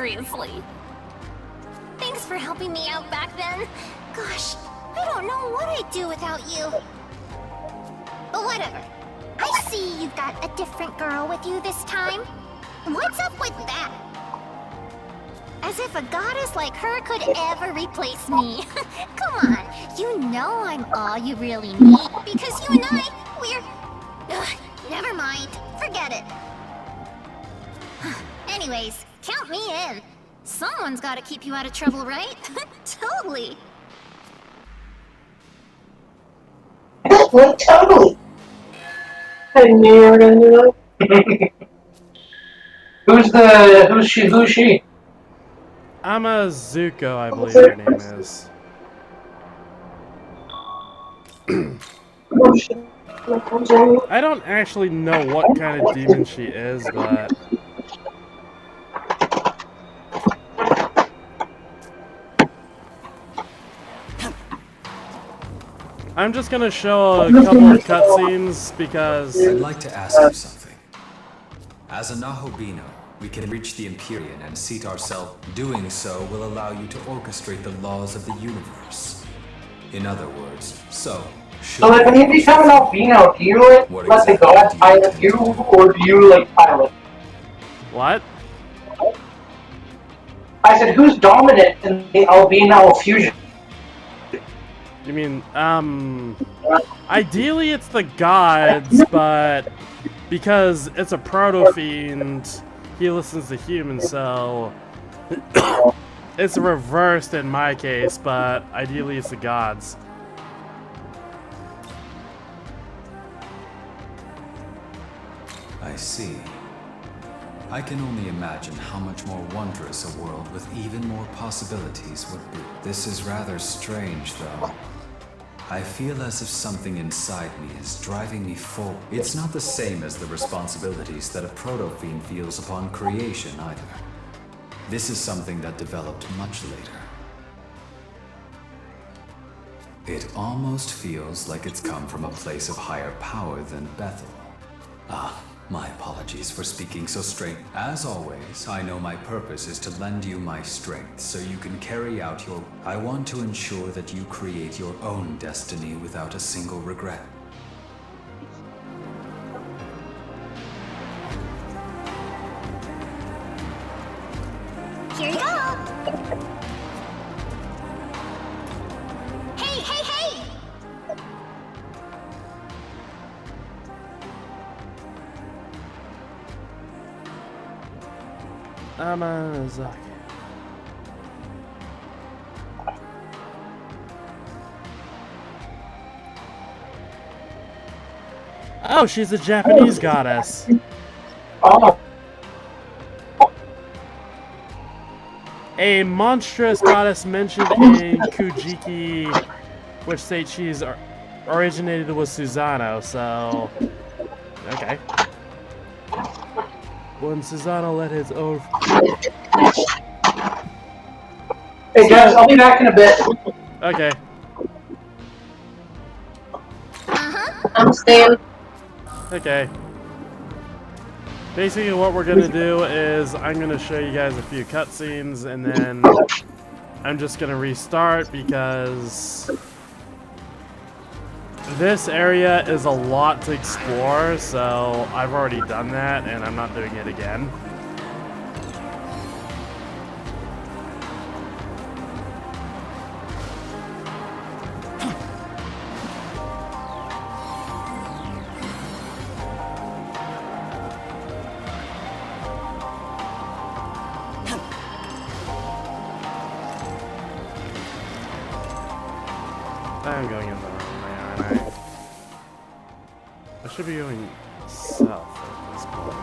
seriously. Thanks for helping me out back then. Gosh, I don't know what I'd do without you. But whatever. I see you've got a different girl with you this time. What's up with that? As if a goddess like her could ever replace me. Come on, you know I'm all you really need. Because you and I, we're... Ugh, never mind, forget it. Anyways, count me in. Someone's gotta keep you out of trouble, right? Totally. Like, totally. I knew you were gonna do that. Who's she? Zuko, I believe her name is. I don't actually know what kind of demon she is, but... I'm just gonna show a couple of cutscenes because... I'd like to ask you something. As a Nahobino, we can reach the Empyrean and seat ourselves. Doing so will allow you to orchestrate the laws of the universe. In other words, so like when you become an albino, do you like let the god pilot you, or do you like pilot? What? I said, who's dominant in the albino fusion? You mean, ideally it's the gods, but because it's a proto-fiend, he listens to humans, so it's reversed in my case, but ideally it's the gods. I see. I can only imagine how much more wondrous a world with even more possibilities would be. This is rather strange, though. I feel as if something inside me is driving me forward. It's not the same as the responsibilities that a proto-fiend feels upon creation, either. This is something that developed much later. It almost feels like it's come from a place of higher power than Bethel. Ah, my apologies for speaking so straight. As always, I know my purpose is to lend you my strength so you can carry out your... I want to ensure that you create your own destiny without a single regret. Here you go! Hey, hey, hey! Amazaki. Oh, she's a Japanese goddess. Oh. A monstrous goddess mentioned in Kujiki, which states she's originated with Susano, so... Okay. When Susano let his own... Hey guys, I'll be back in a bit. Okay. I'm staying. Okay. Basically what we're gonna do is I'm gonna show you guys a few cutscenes and then I'm just gonna restart because this area is a lot to explore, so I've already done that and I'm not doing it again. I'm going in the wrong way, aren't I? I should be going south at this point.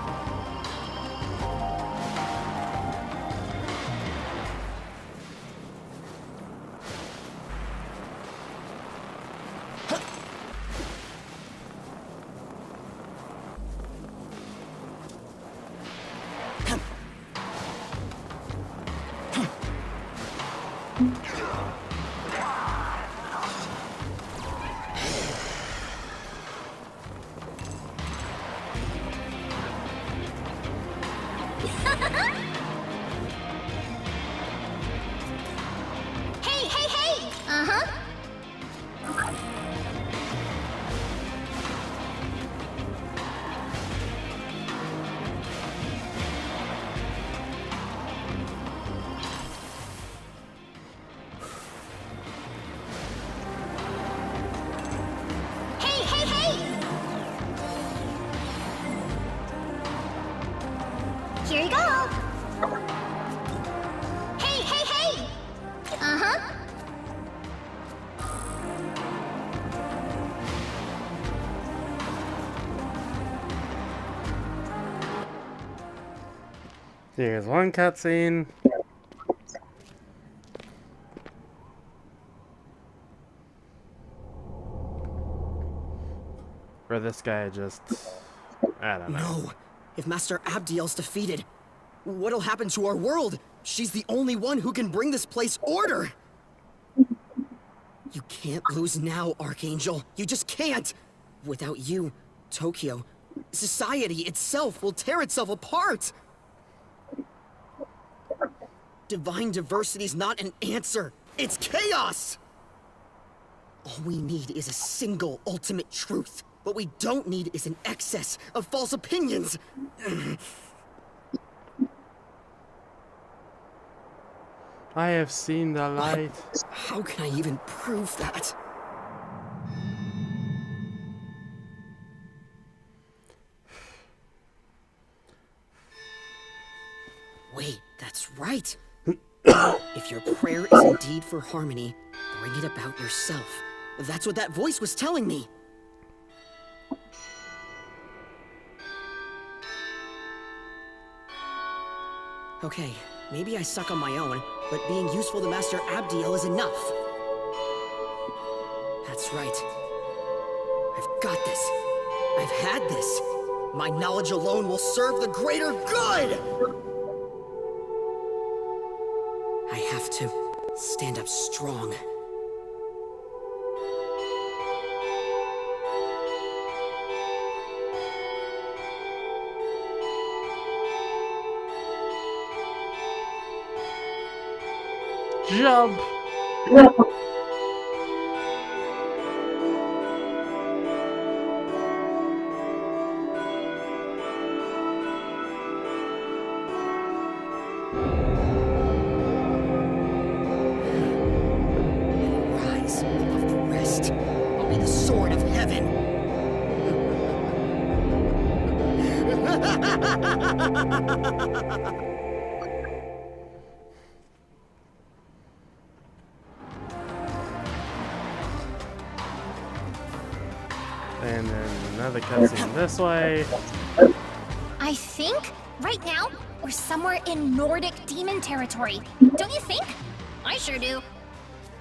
Here's one cutscene. Where this guy just... I don't know. No! If Master Abdiel's defeated, what'll happen to our world? She's the only one who can bring this place order! You can't lose now, Archangel. You just can't! Without you, Tokyo, society itself will tear itself apart! Divine diversity's not an answer. It's chaos! All we need is a single ultimate truth. What we don't need is an excess of false opinions. I have seen the light. How can I even prove that? Wait, that's right. If your prayer is indeed for harmony, bring it about yourself. That's what that voice was telling me. Okay, maybe I suck on my own, but being useful to Master Abdiel is enough. That's right. I've got this. I've had this. My knowledge alone will serve the greater good! I have to stand up strong. Jump! Rise above the rest. I'll be the sword of heaven. And then another cutscene this way. I think, right now, we're somewhere in Nordic demon territory. Don't you think? I sure do.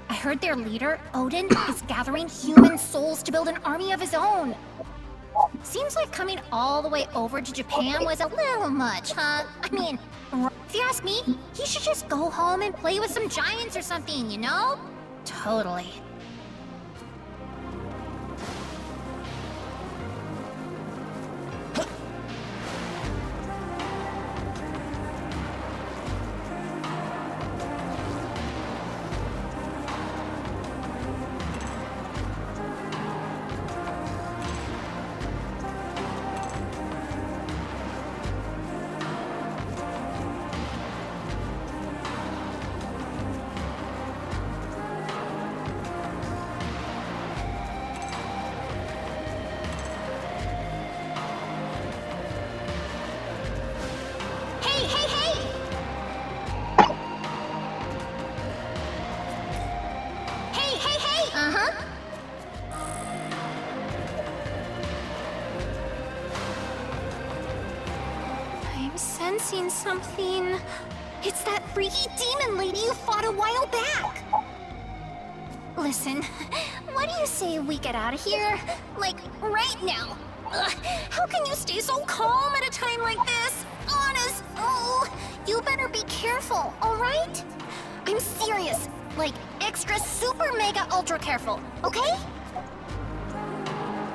I heard their leader, Odin, is gathering human souls to build an army of his own. Seems like coming all the way over to Japan was a little much, huh? I mean, if you ask me, he should just go home and play with some giants or something, you know? Totally. Sensing something. It's that freaky demon lady you fought a while back. Listen, what do you say we get out of here? Like, right now. How can you stay so calm at a time like this? Honest. Oh, you better be careful, alright? I'm serious. Like, extra super mega ultra careful, okay?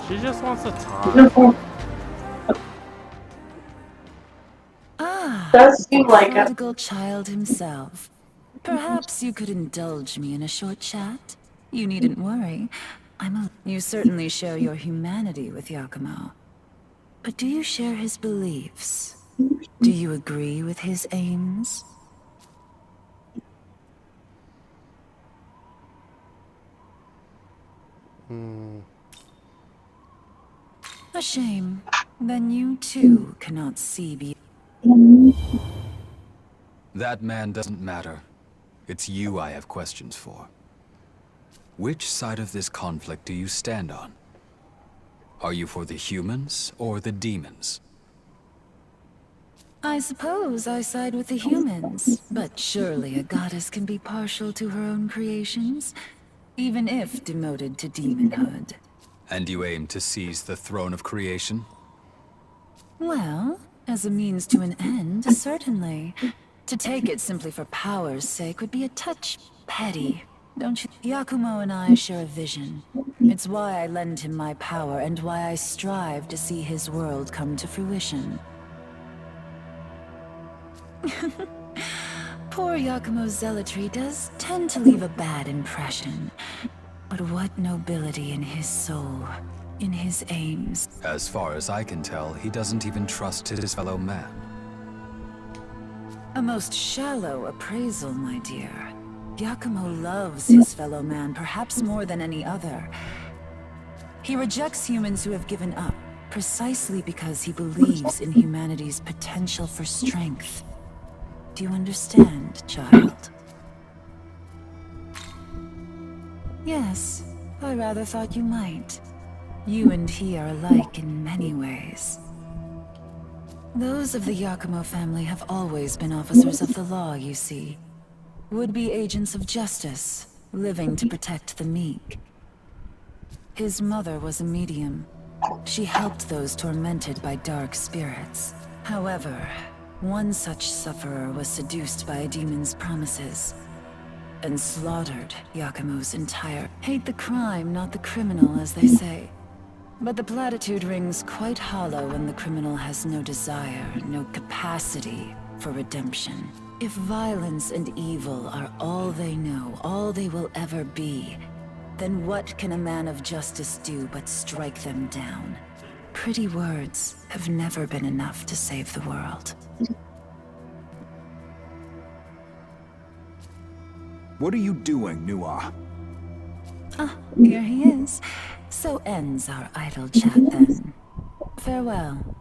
She just wants to talk. Does seem like a prodigal child himself. Perhaps you could indulge me in a short chat? You needn't worry. You certainly share your humanity with Yakumo. But do you share his beliefs? Do you agree with his aims? A shame. Then you too cannot see beyond. That man doesn't matter. It's you I have questions for. Which side of this conflict do you stand on? Are you for the humans or the demons? I suppose I side with the humans, but surely a goddess can be partial to her own creations, even if demoted to demonhood. And you aim to seize the throne of creation? Well, as a means to an end, certainly. To take it simply for power's sake would be a touch petty, don't you? Yakumo and I share a vision. It's why I lend him my power and why I strive to see his world come to fruition. Poor Yakumo's zealotry does tend to leave a bad impression. But what nobility in his soul, in his aims. As far as I can tell, he doesn't even trust his fellow man. A most shallow appraisal, my dear. Yakumo loves his fellow man, perhaps more than any other. He rejects humans who have given up, precisely because he believes in humanity's potential for strength. Do you understand, child? Yes, I rather thought you might. You and he are alike in many ways. Those of the Yakumo family have always been officers of the law, you see. Would-be agents of justice, living to protect the meek. His mother was a medium. She helped those tormented by dark spirits. However, one such sufferer was seduced by a demon's promises and slaughtered Yakumo's entire... Hate the crime, not the criminal, as they say. But the platitude rings quite hollow when the criminal has no desire, no capacity for redemption. If violence and evil are all they know, all they will ever be, then what can a man of justice do but strike them down? Pretty words have never been enough to save the world. What are you doing, Nua? Ah, here he is. So ends our idle chat then. Farewell.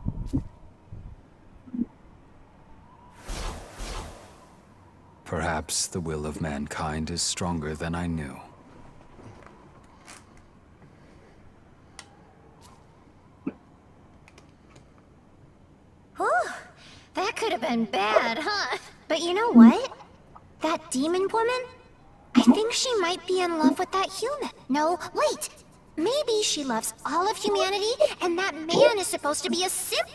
Perhaps the will of mankind is stronger than I knew. Whew, that could have been bad, huh? But you know what? That demon woman? I think she might be in love with that human. No, wait! Maybe she loves all of humanity, and that man is supposed to be a simp.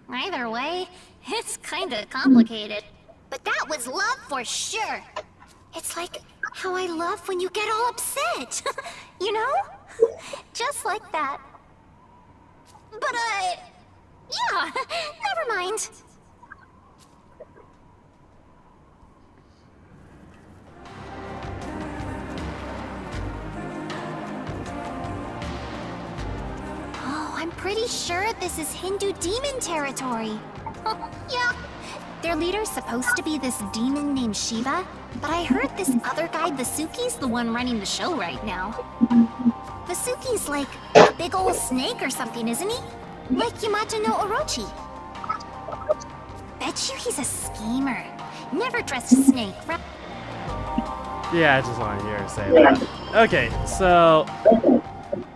Either way, it's kinda complicated. But that was love for sure. It's like how I love when you get all upset. You know? Just like that. But, yeah, never mind. Oh, I'm pretty sure this is Hindu demon territory. Yeah. Their leader's supposed to be this demon named Shiva, but I heard this other guy, Vasuki's the one running the show right now. Vasuki's like a big old snake or something, isn't he? Like Yamato no Orochi. Bet you he's a schemer. Never trust a snake, right? Yeah, I just want to hear her say that. Okay, so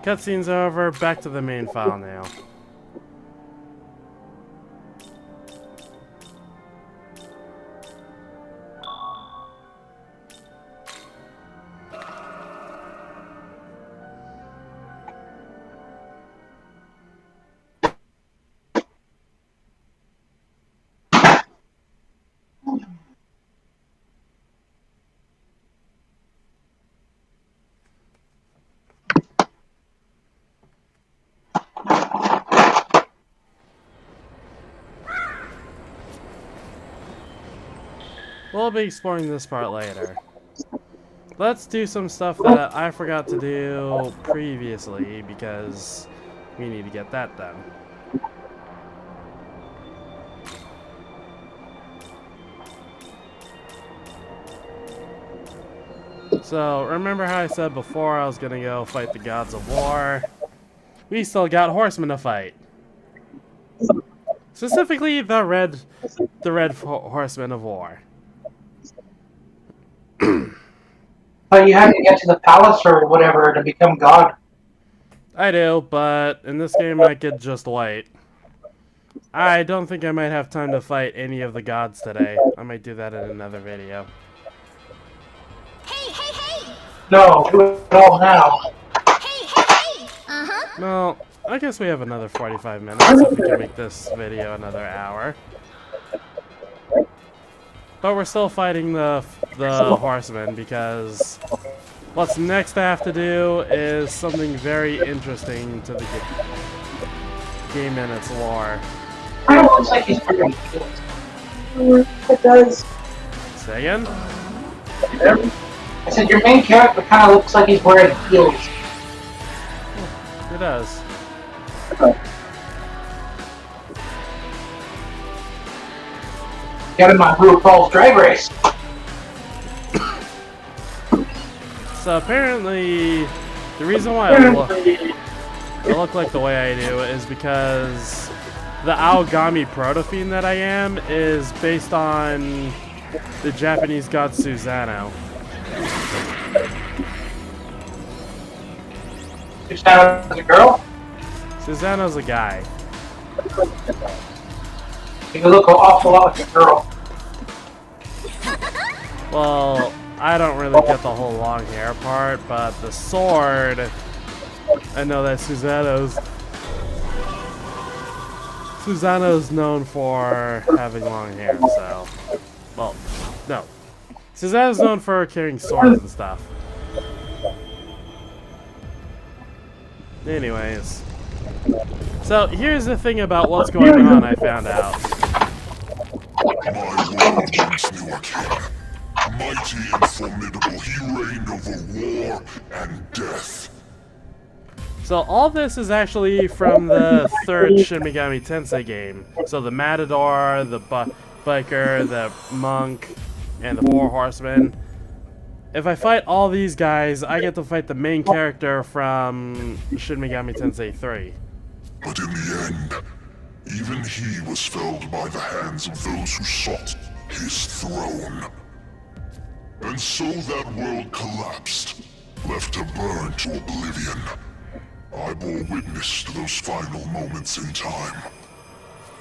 cutscene's over. Back to the main file now. We'll be exploring this part later. Let's do some stuff that I forgot to do previously because we need to get that done. So, remember how I said before I was gonna go fight the gods of war? We still got horsemen to fight. Specifically, the red horsemen of war. But you have to get to the palace or whatever to become god. I do, but in this game I could just wait. I don't think I might have time to fight any of the gods today. I might do that in another video. Hey, hey, hey! No, do it all now. Hey, hey, hey! Well, I guess we have another 45 minutes if we can make this video another hour. But we're still fighting the horsemen because what's next I have to do is something very interesting to the game and its lore. Kind of looks like he's wearing heels. It does. Say again? I said your main character kind of looks like he's wearing heels. It does. Got him on RuPaul's Drag Race. So apparently, the reason why I look like the way I do is because the Aogami proto-fiend that I am is based on the Japanese god Susanoo. Susanoo's a girl? Susanoo's a guy. You look an awful lot like a girl. Well, I don't really get the whole long hair part, but the sword, I know that Susanoo's known for having long hair, so... Well, no. Susanoo's known for carrying swords and stuff. Anyways. So, here's the thing about what's going on I found out. My world once knew a king. Mighty and formidable, he reigned over war and death. So all this is actually from the third Shin Megami Tensei game. So the Matador, the Biker, the Monk, and the Four Horsemen. If I fight all these guys, I get to fight the main character from Shin Megami Tensei 3. But in the end, even he was felled by the hands of those who sought his throne. And so that world collapsed, left to burn to oblivion. I bore witness to those final moments in time.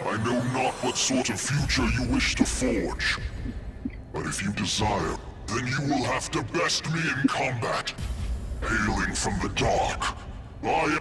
I know not what sort of future you wish to forge, but if you desire, then you will have to best me in combat. Hailing from the dark, I am...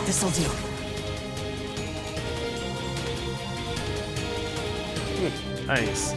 This'll do. Nice.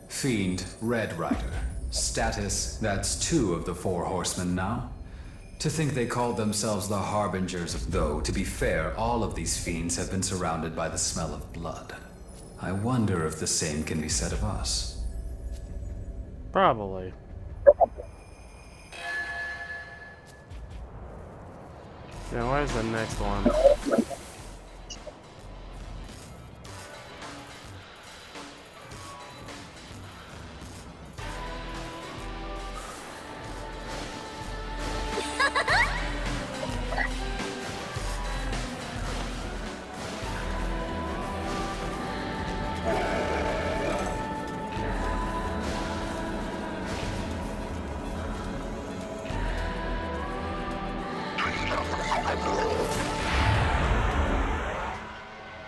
Fiend, Red Rider. Status, that's 2 of the 4 horsemen now. To think they called themselves the Harbingers of... Though, to be fair, all of these fiends have been surrounded by the smell of blood. I wonder if the same can be said of us. Probably. Yeah, where's the next one?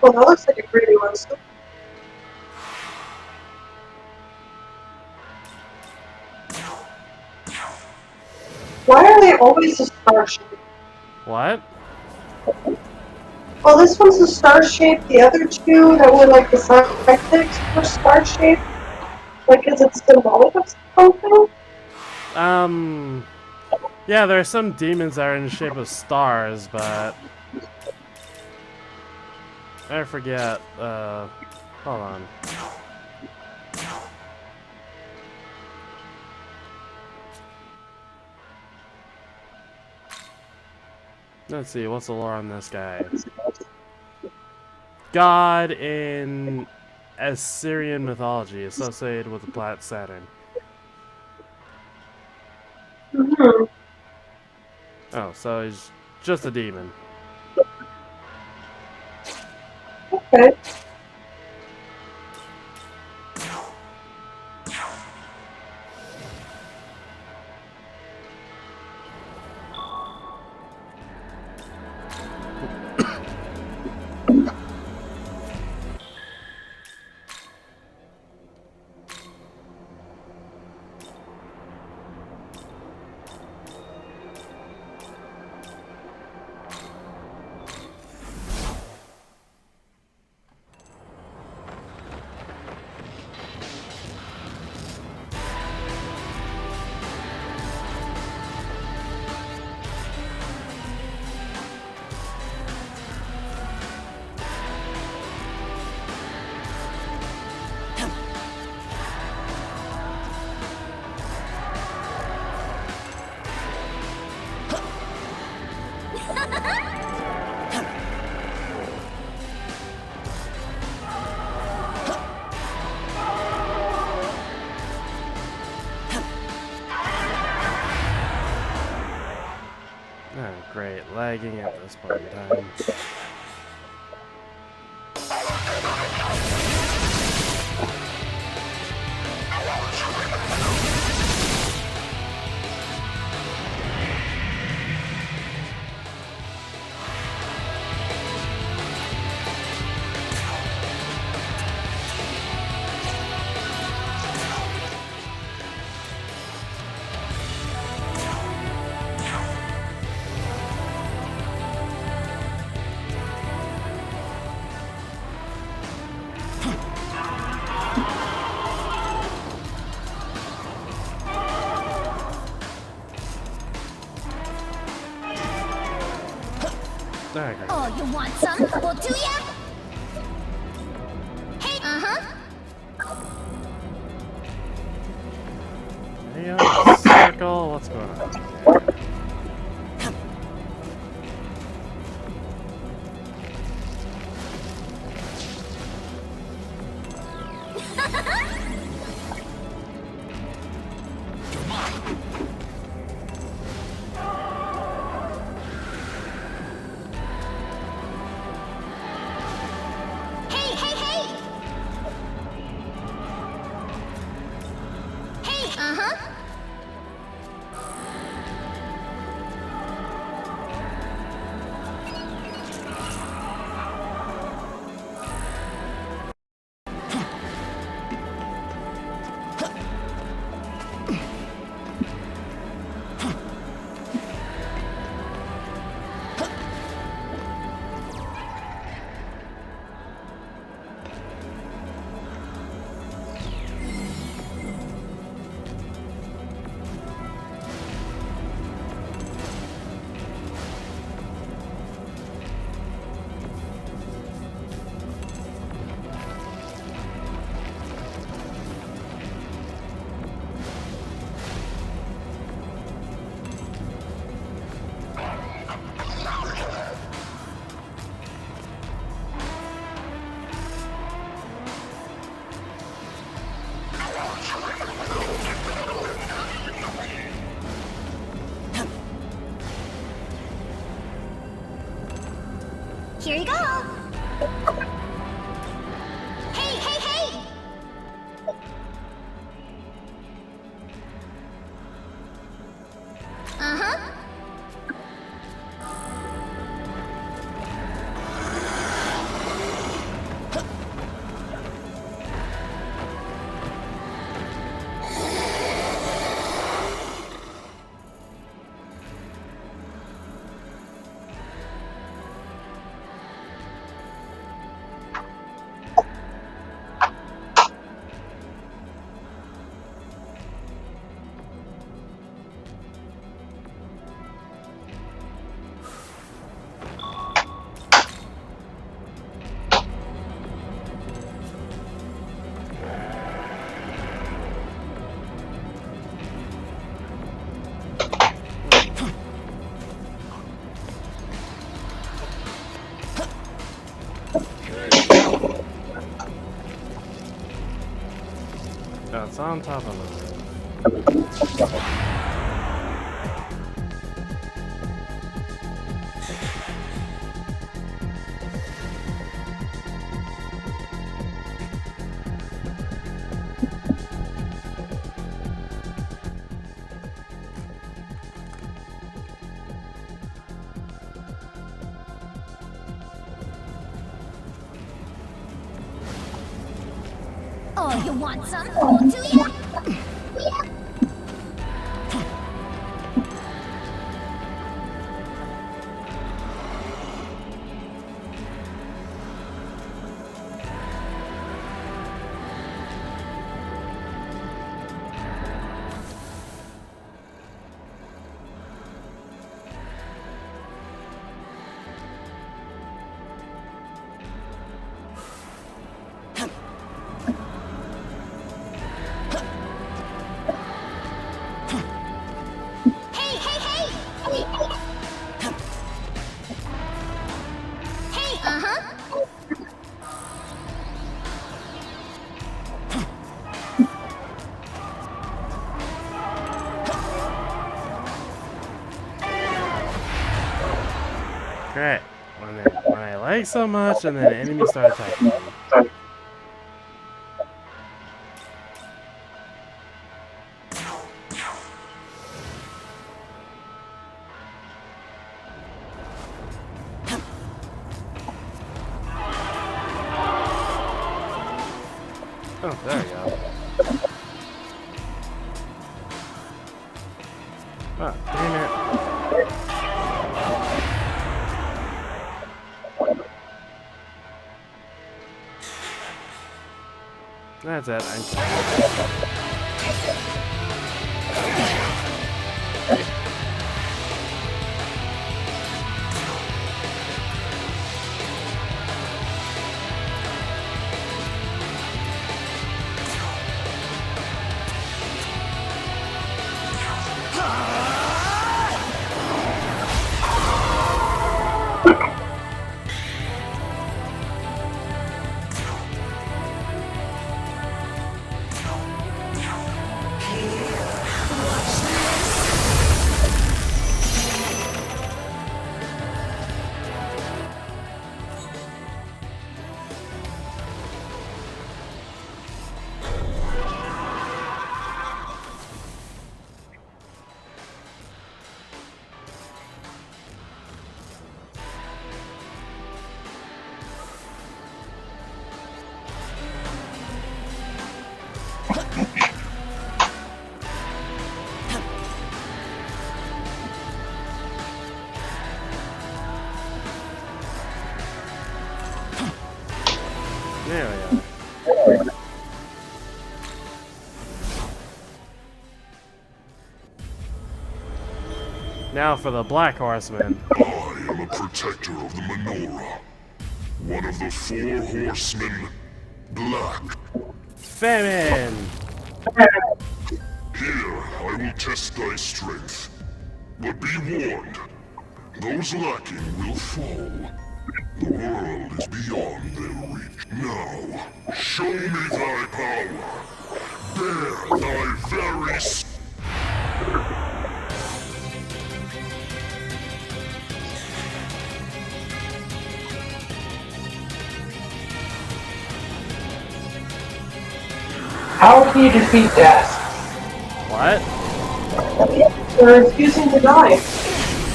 Well, that looks like a pretty monster. Why are they always a star shape? What? Well, this one's a star shape. The other 2 that were like the sidekicks were star shape. Like, is it symbolic of something? Yeah, there are some demons that are in the shape of stars, but I forget, hold on. Let's see, what's the lore on this guy? God in Assyrian mythology, associated with the planet Saturn. Mm-hmm. Oh, so he's just a demon. Okay. Oh, great. Lagging at this point in time. Oh, you want some? Well, do ya? Hey, Hey, circle. What's going on here? Here you go. Hey, hey, hey! Uh-huh. That's on top of the roof. Oh, you want some? Do ya? Great. When I like so much and then enemies start attacking me. Oh, there we go. Oh, damn it. That's it. There we go. Now for the Black Horseman. I am a protector of the menorah. One of the 4 horsemen, Black. Famine! Here, I will test thy strength. But be warned, those lacking will fall. The world is beyond their reach. Now, show me thy power. Bear thy very... How can you defeat death? What? They're refusing to die.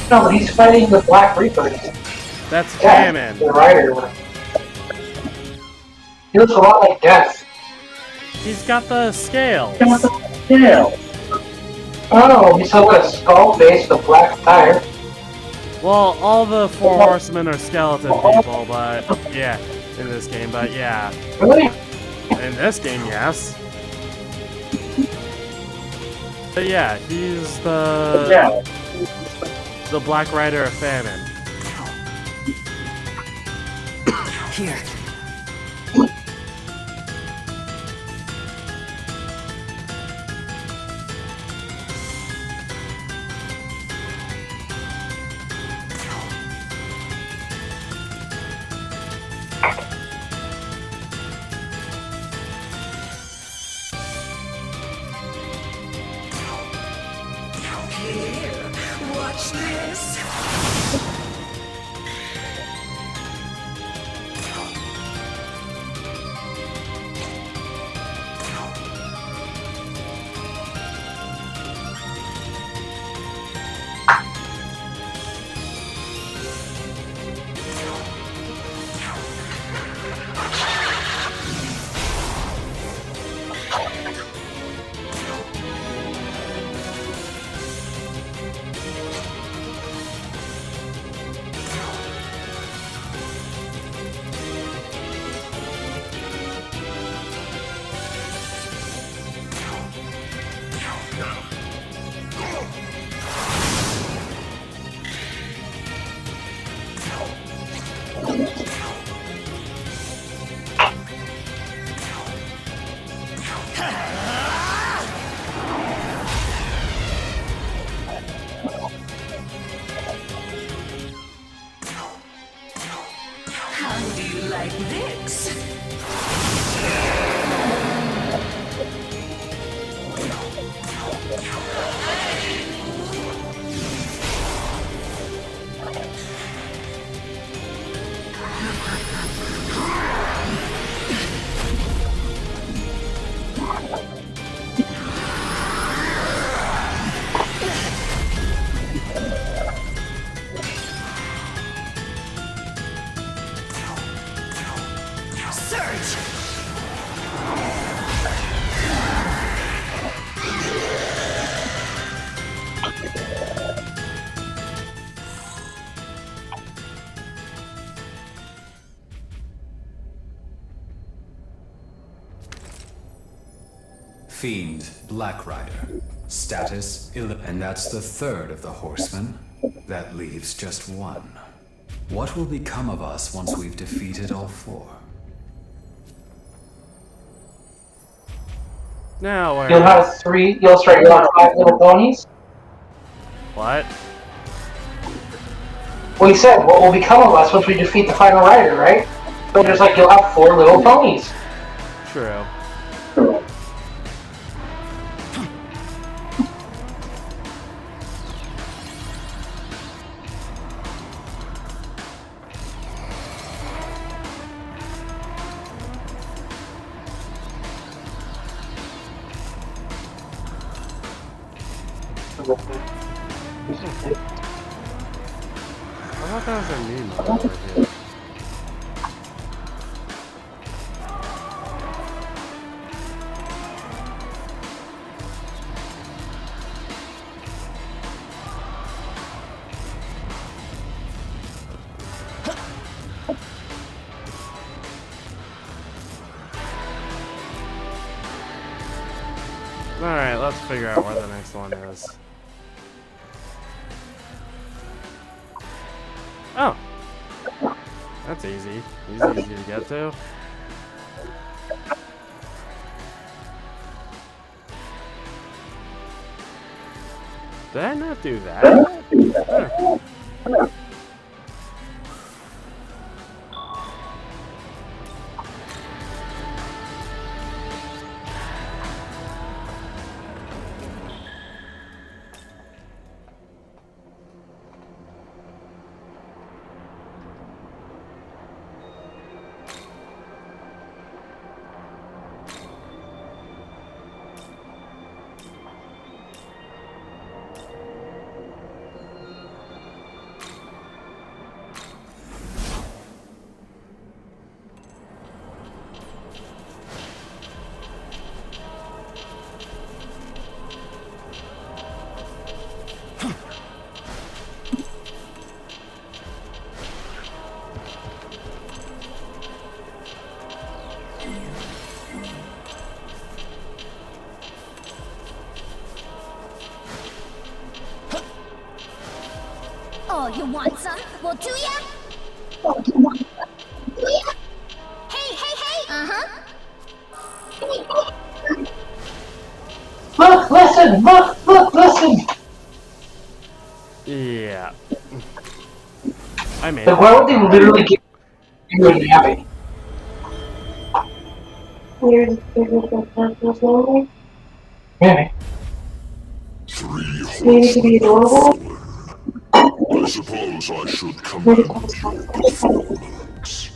No, he's fighting the Black Reapers. That's Death, Famine. the rider. He looks a lot like Death. He's got the scales. Oh, he's got a skull face with a black tire. Well, all the four horsemen are skeleton people, but yeah, in this game, but yeah. Really? In this game, yes. But yeah, he's the Black Rider of Famine. Here. Here, watch this. How do you like this? Surge! Fiend, Black Rider. Status, and that's the third of the horsemen. That leaves just one. What will become of us once we've defeated all four? Now where? You'll have you'll have 5 little ponies? What? Well, he said, what will become of us once we defeat the final rider, right? So just like, you'll have 4 little ponies. True. I thought that was a new mode over here. Alright, let's figure out where the next one is. Oh! That's easy. He's easy to get to. Did I not do that? Huh. huh? Well, do ya? Hey, hey, hey! Uh-huh. Look, listen, look, listen! Yeah. I mean, Like, why would they literally give you a nappy? Maybe. Maybe to be adorable? I suppose I should commend your performance.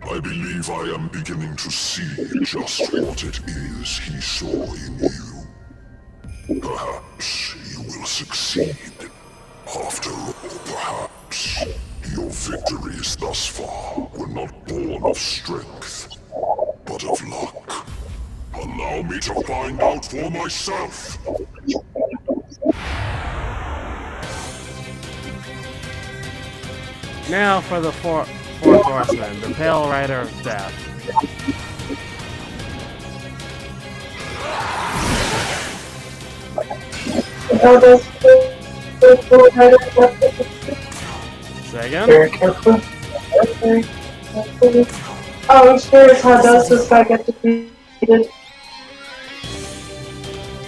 I believe I am beginning to see just what it is he saw in you. Perhaps you will succeed. After all, perhaps your victories thus far were not born of strength, but of luck. Allow me to find out for myself. now for the fourth horseman, the Pale Rider of Death. Say again? Very careful. Oh, I'm curious, how does this guy get defeated?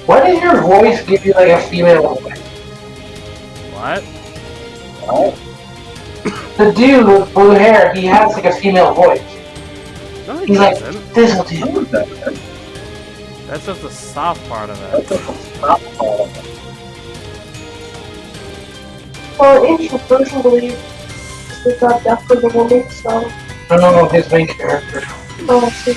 Why does your voice give you like a female voice? What? The dude with blue hair, he has like a female voice. No, he He's like, doesn't. this'll do. That's just the soft part of it. Well, ancient version believes they got death for the woman, so... No, his main character. Oh, I see.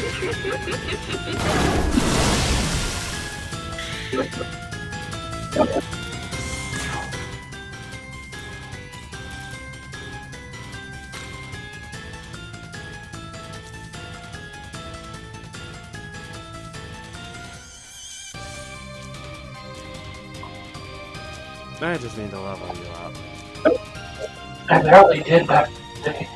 I just need to level you up. I barely did back in the day.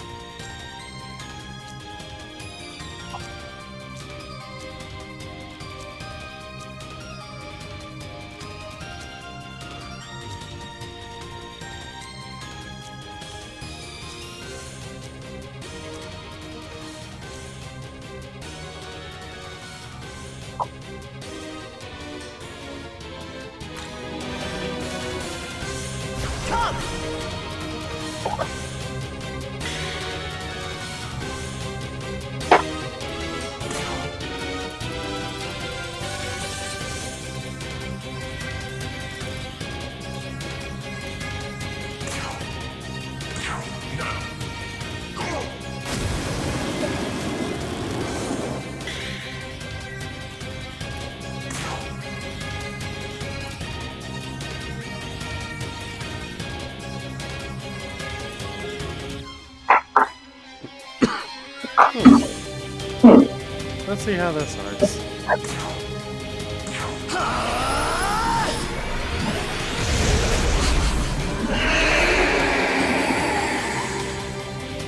Let's see how this works.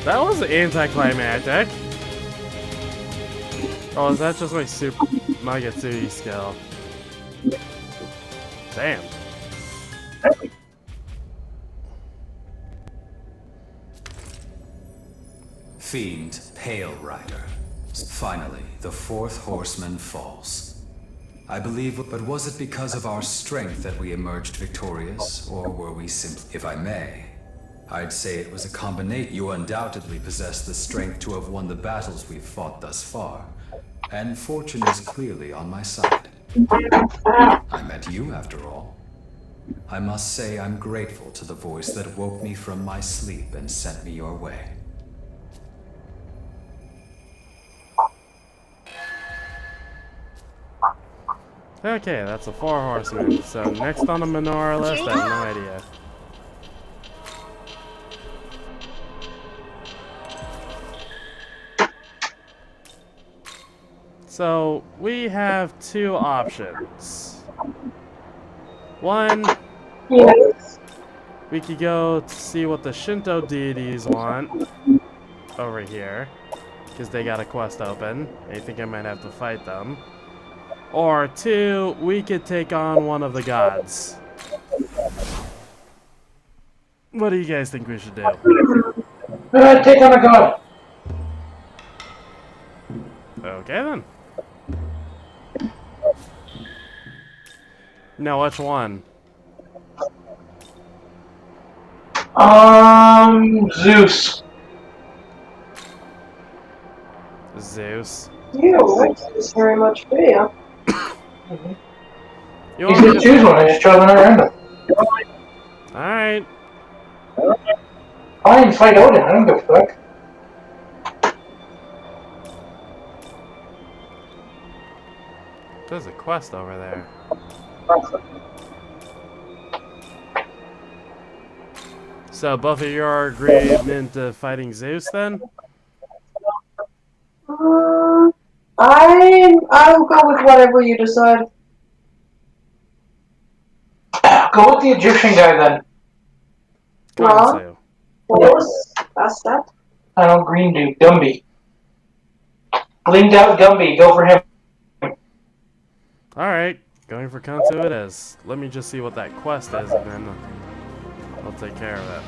That was anticlimactic. Oh, is that just my Magatsuki skill? Damn. Fiend, Pale Rider. Finally, the fourth horseman falls. I believe, but was it because of our strength that we emerged victorious, or were we simply, if I may, I'd say it was a combination. You undoubtedly possess the strength to have won the battles we've fought thus far, and fortune is clearly on my side. I met you, after all. I must say I'm grateful to the voice that woke me from my sleep and sent me your way. Okay, that's a 4 horsemen. So next on the menorah list, I have no idea. So we have two options. One, we could go to see what the Shinto deities want over here, because they got a quest open. I think I might have to fight them. Or two, we could take on one of the gods. What do you guys think we should do? Take on a god. Okay then. Now which one? Zeus. Zeus. You don't like this very much, do you? You You want me said to choose one. I just chose one at random. Alright. Fine, fight Odin. I don't give a fuck. There's a quest over there. So both of you are agreement to fighting Zeus then? I'll go with whatever you decide. Go with the Egyptian guy then. Kansu. Yes, that's that. I don't green dude. Gumby. Blinged out Gumby. Go for him. Alright, going for Kansu it is. Let me just see what that quest is and then I'll take care of it.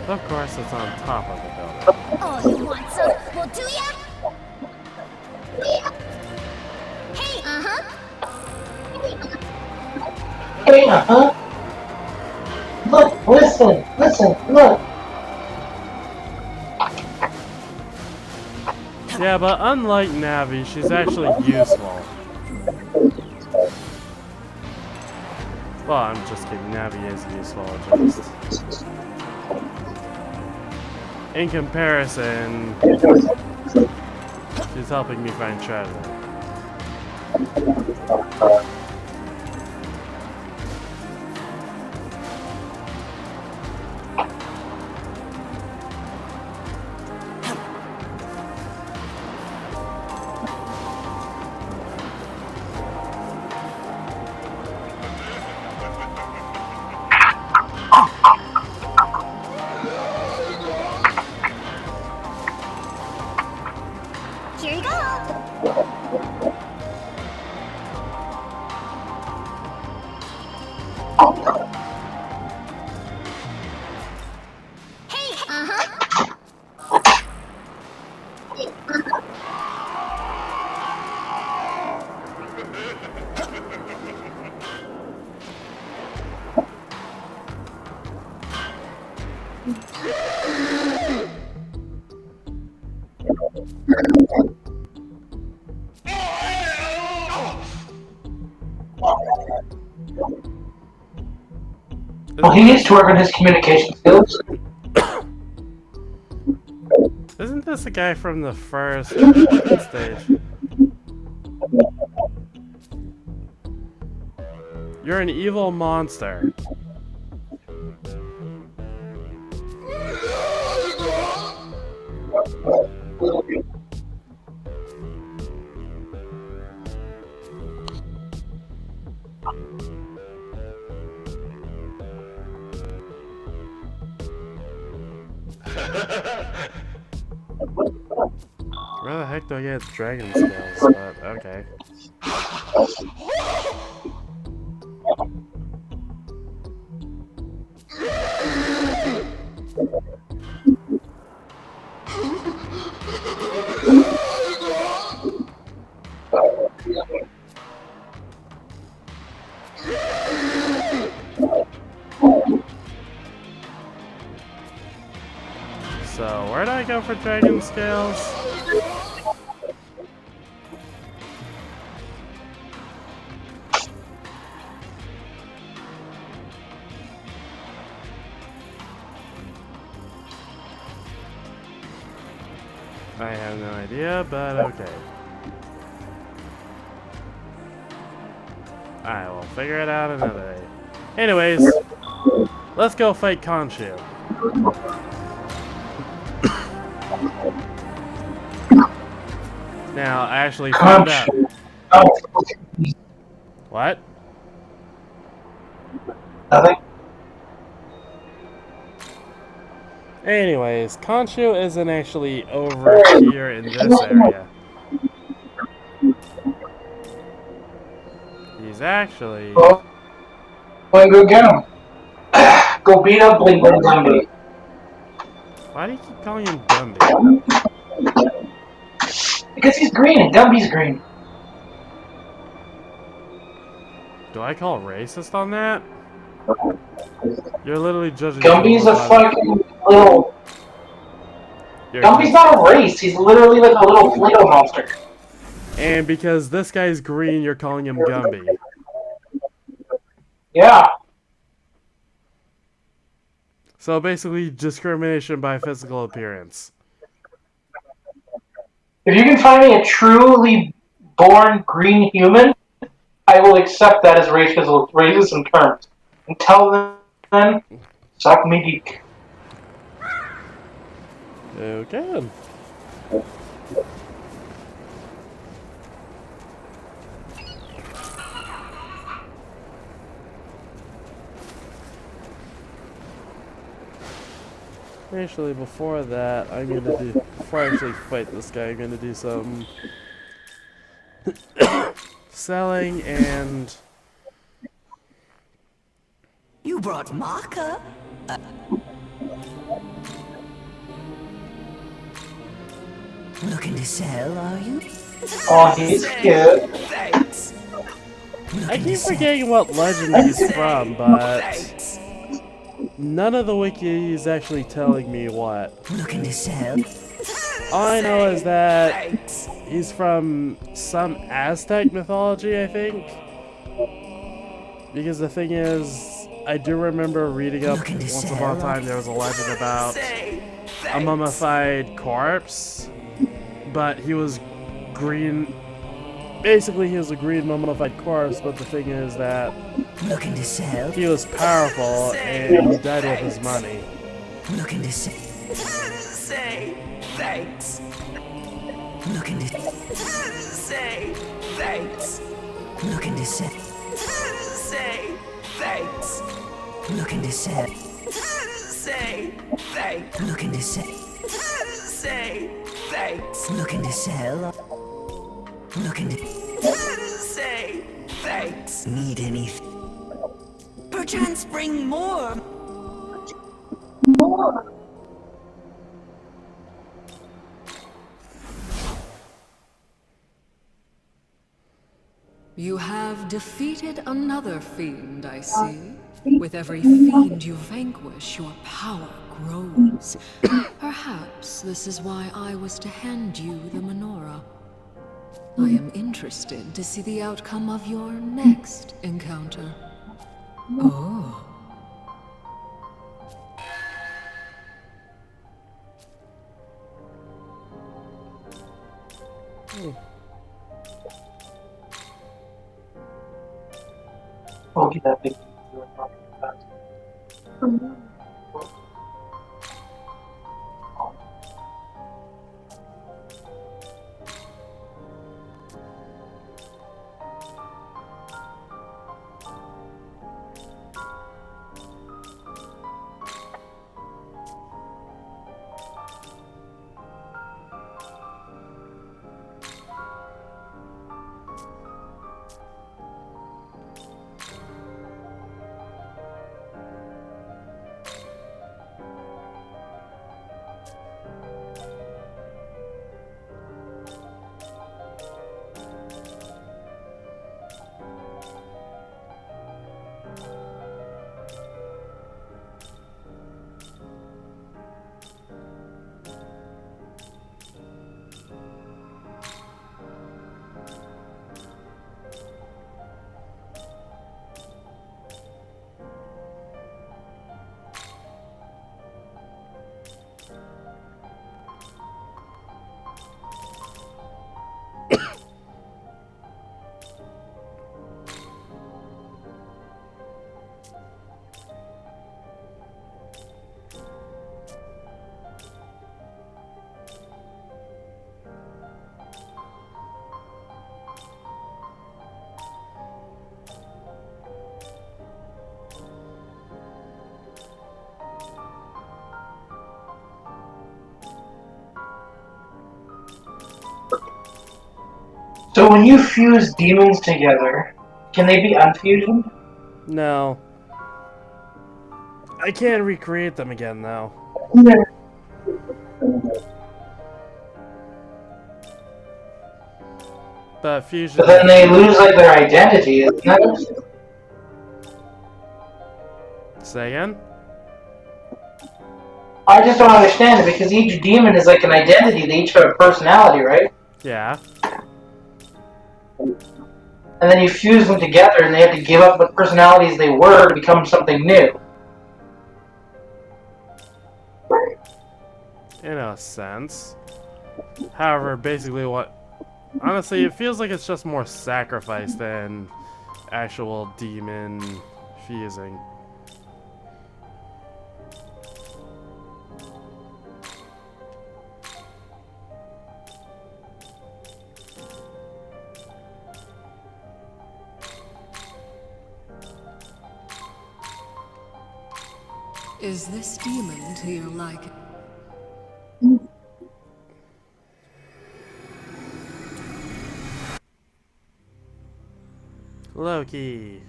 Of course, it's on top of the building. Oh, you want some? Well, do ya? Hey, Hey, Look, listen, look. Yeah, but unlike Navi, she's actually useful. Well, I'm just kidding. Navi is useful, just... In comparison, she's helping me find treasure. here you go. Hey, Well, he needs to work on his communication skills. Isn't this the guy from the first stage? You're an evil monster. Where the heck do I get dragon skills? But okay. So, where do I go for dragon scales? I have no idea, but okay. I will figure it out another day. Anyways, let's go fight Khonshu. Now, I actually found out. What? Nothing. Anyways, Khonshu isn't actually over here in this area. He's actually... Well, go get him. Go beat up Bling Bling Gumby. Why do you keep calling him Gumby? Because he's green and Gumby's green. Do I call racist on that? You're literally judging Gumby's a someone fucking little... Gumby's not a race. He's literally like a little Play-Doh monster. And because this guy's green, you're calling him Gumby. Yeah. So basically, discrimination by physical appearance. If you can find me a truly born green human, I will accept that as racism terms. Until then, suck me deep. Okay. Actually, before that, before I actually fight this guy, I'm gonna do some selling and... You brought Maka? Looking to sell, are you? Oh, he's cute. Thanks. I keep forgetting what legend he's from, but none of the wiki is actually telling me what. Looking to sell? All I know is that he's from some Aztec mythology, I think. Because the thing is, I do remember reading up once upon a time there was a legend about a mummified corpse, but he was green. Basically, he was a green mummified corpse, but the thing is that he was powerful and he died with his money. Looking to say thanks. Looking to say thanks. Looking to say thanks. Looking to say thanks. Looking to say thanks. Looking to sell. Looking to say thanks. Need anything? Perchance bring more. You have defeated another fiend, I see. With every fiend you vanquish, your power grows. Perhaps this is why I was to hand you the menorah. I am interested to see the outcome of your next encounter. Oh. I'll get that thing. So when you fuse demons together, can they be unfusioned? No. I can't recreate them again, though. But fusion. But then they lose like their identity, isn't it? Say again? I just don't understand it because each demon is like an identity. They each have a personality, right? Yeah. And then you fuse them together, and they have to give up the personalities they were to become something new. In a sense. However, basically what... Honestly, it feels like it's just more sacrifice than actual demon fusing. Is this demon to your liking? Loki.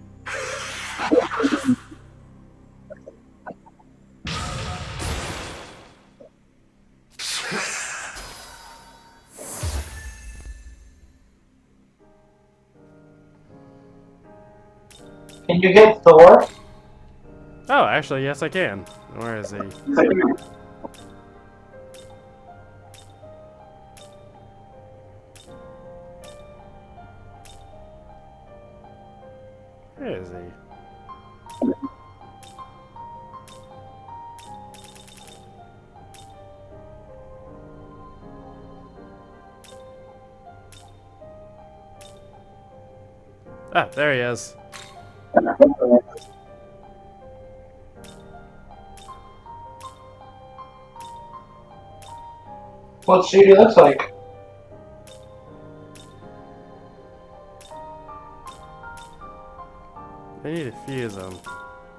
Can you get Thor? Oh, actually, yes, I can. Where is he? Where is he? Ah, there he is. What suit he looks like? I need to fuse him.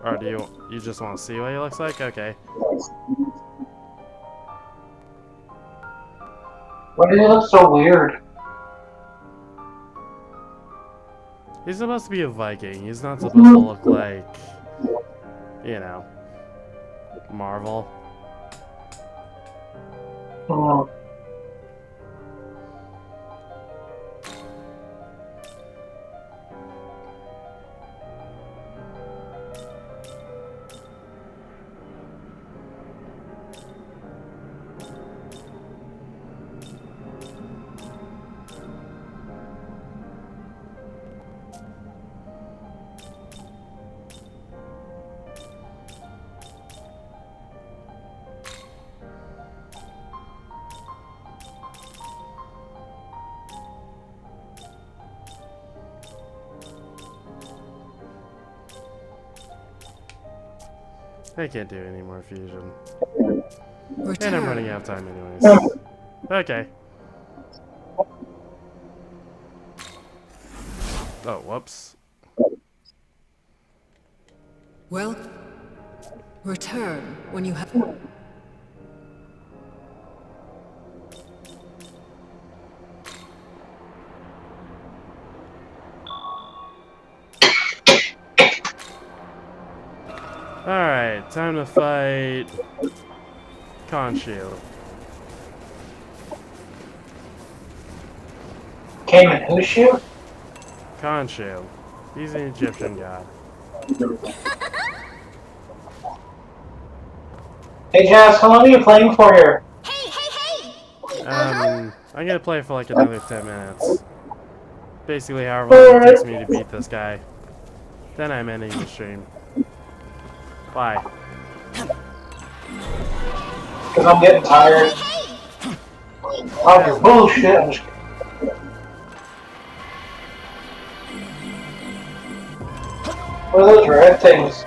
Or do you just want to see what he looks like? Okay. Why does he look so weird? He's supposed to be a Viking. He's not supposed to look like, you know, Marvel. Oh. I can't do any more fusion. Return. And I'm running out of time anyways. Okay. Oh, whoops. Well, return when you have... Alright, time to fight Khonshu. Came in whose shoe? Khonshu. He's an Egyptian god. Hey Jazz, how long are you playing for here? I'm gonna play for like another 10 minutes. Basically however long it takes me to beat this guy. Then I'm ending the stream. Bye. Because I'm getting tired. Oh, your bullshit. I'm just kidding. What are those red things?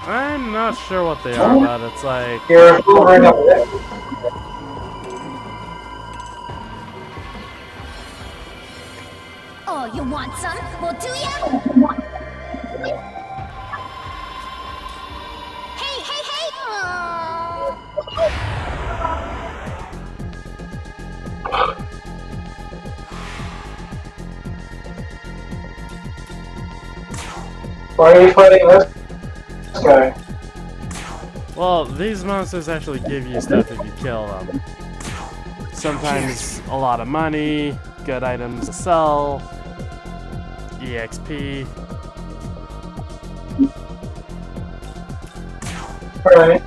I'm not sure what they are, but it's like... You're hovering up there. Oh, you want some? Well, do ya? Hey! Aw. Why are you fighting this guy? Well, these monsters actually give you stuff if you kill them. Sometimes a lot of money, good items to sell, EXP. Alright.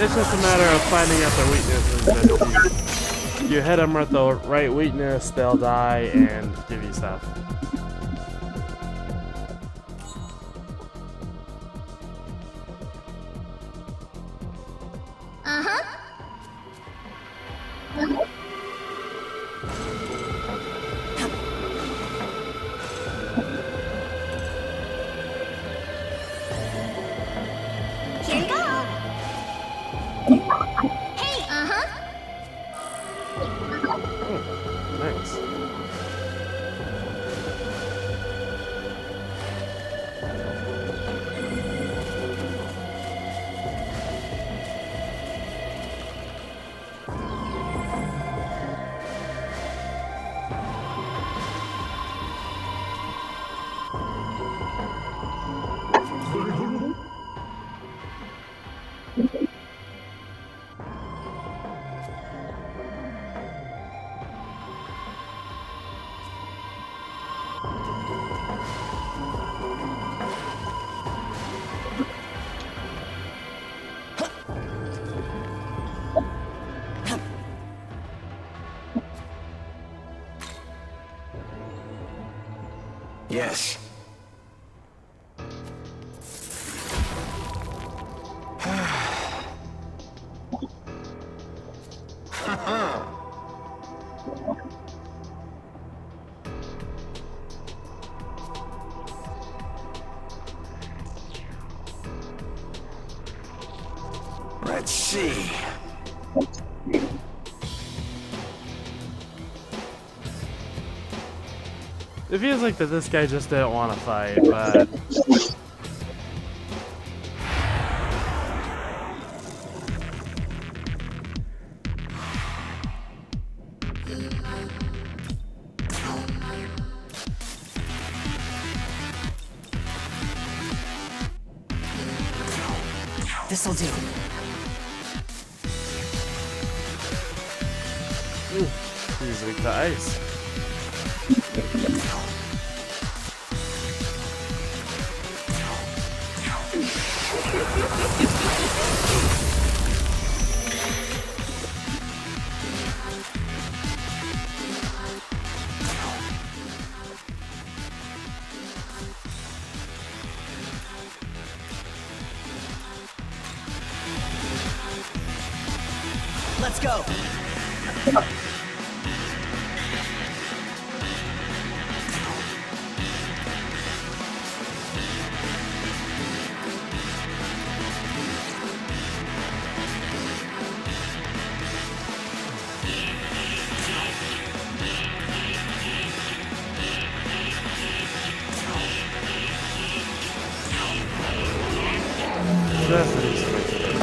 It's just a matter of finding out their weaknesses, and if you hit them with the right weakness, they'll die and give you stuff. Uh-huh. Here you go. Hey, uh-huh. Nice. Yes. Let's see. It feels like that this guy just didn't want to fight, but... This'll do. Ooh, he's weak to ice. Let's go. Just an easy way to do it.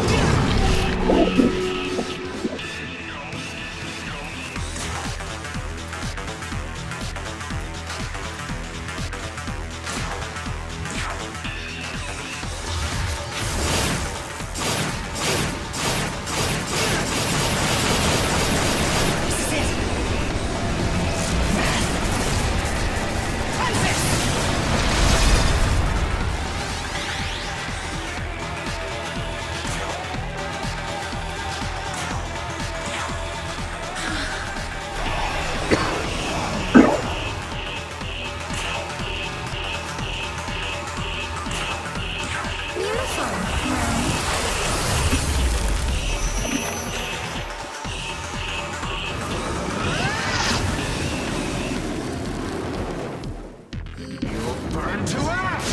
Burn to ash!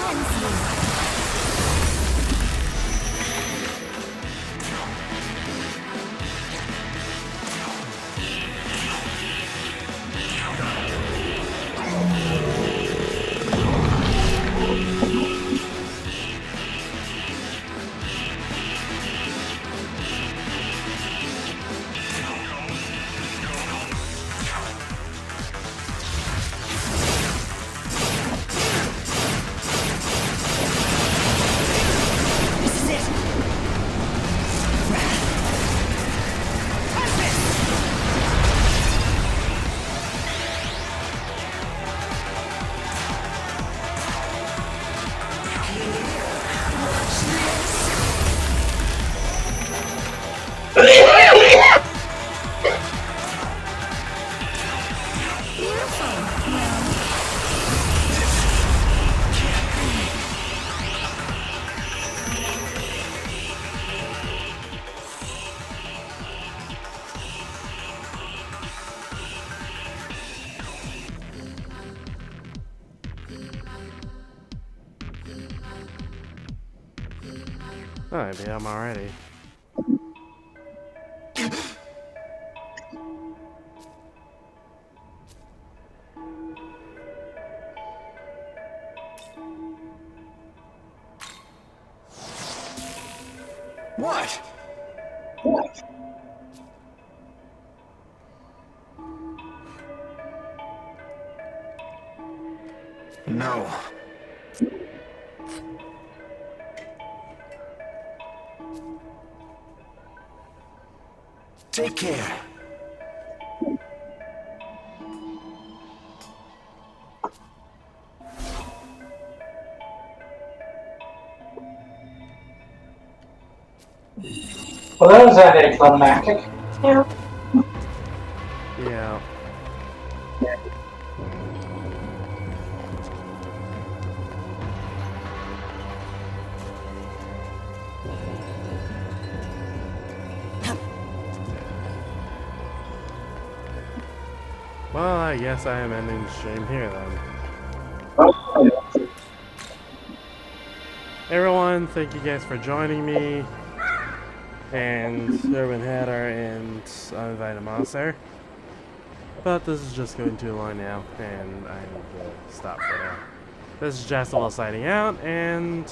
cleanse you. Oh, I beat him already. What? No. Take care. Well, that was anticlimactic. Yeah. Yeah. Well, I guess I am ending the stream here then. Everyone, thank you guys for joining me. And Urban Hatter and Uninvited Monster. But this is just going too long now, and I need to stop for now. This is Jacksonville signing out, and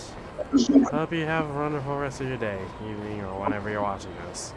hope you have a wonderful rest of your day, evening, or whenever you're watching this.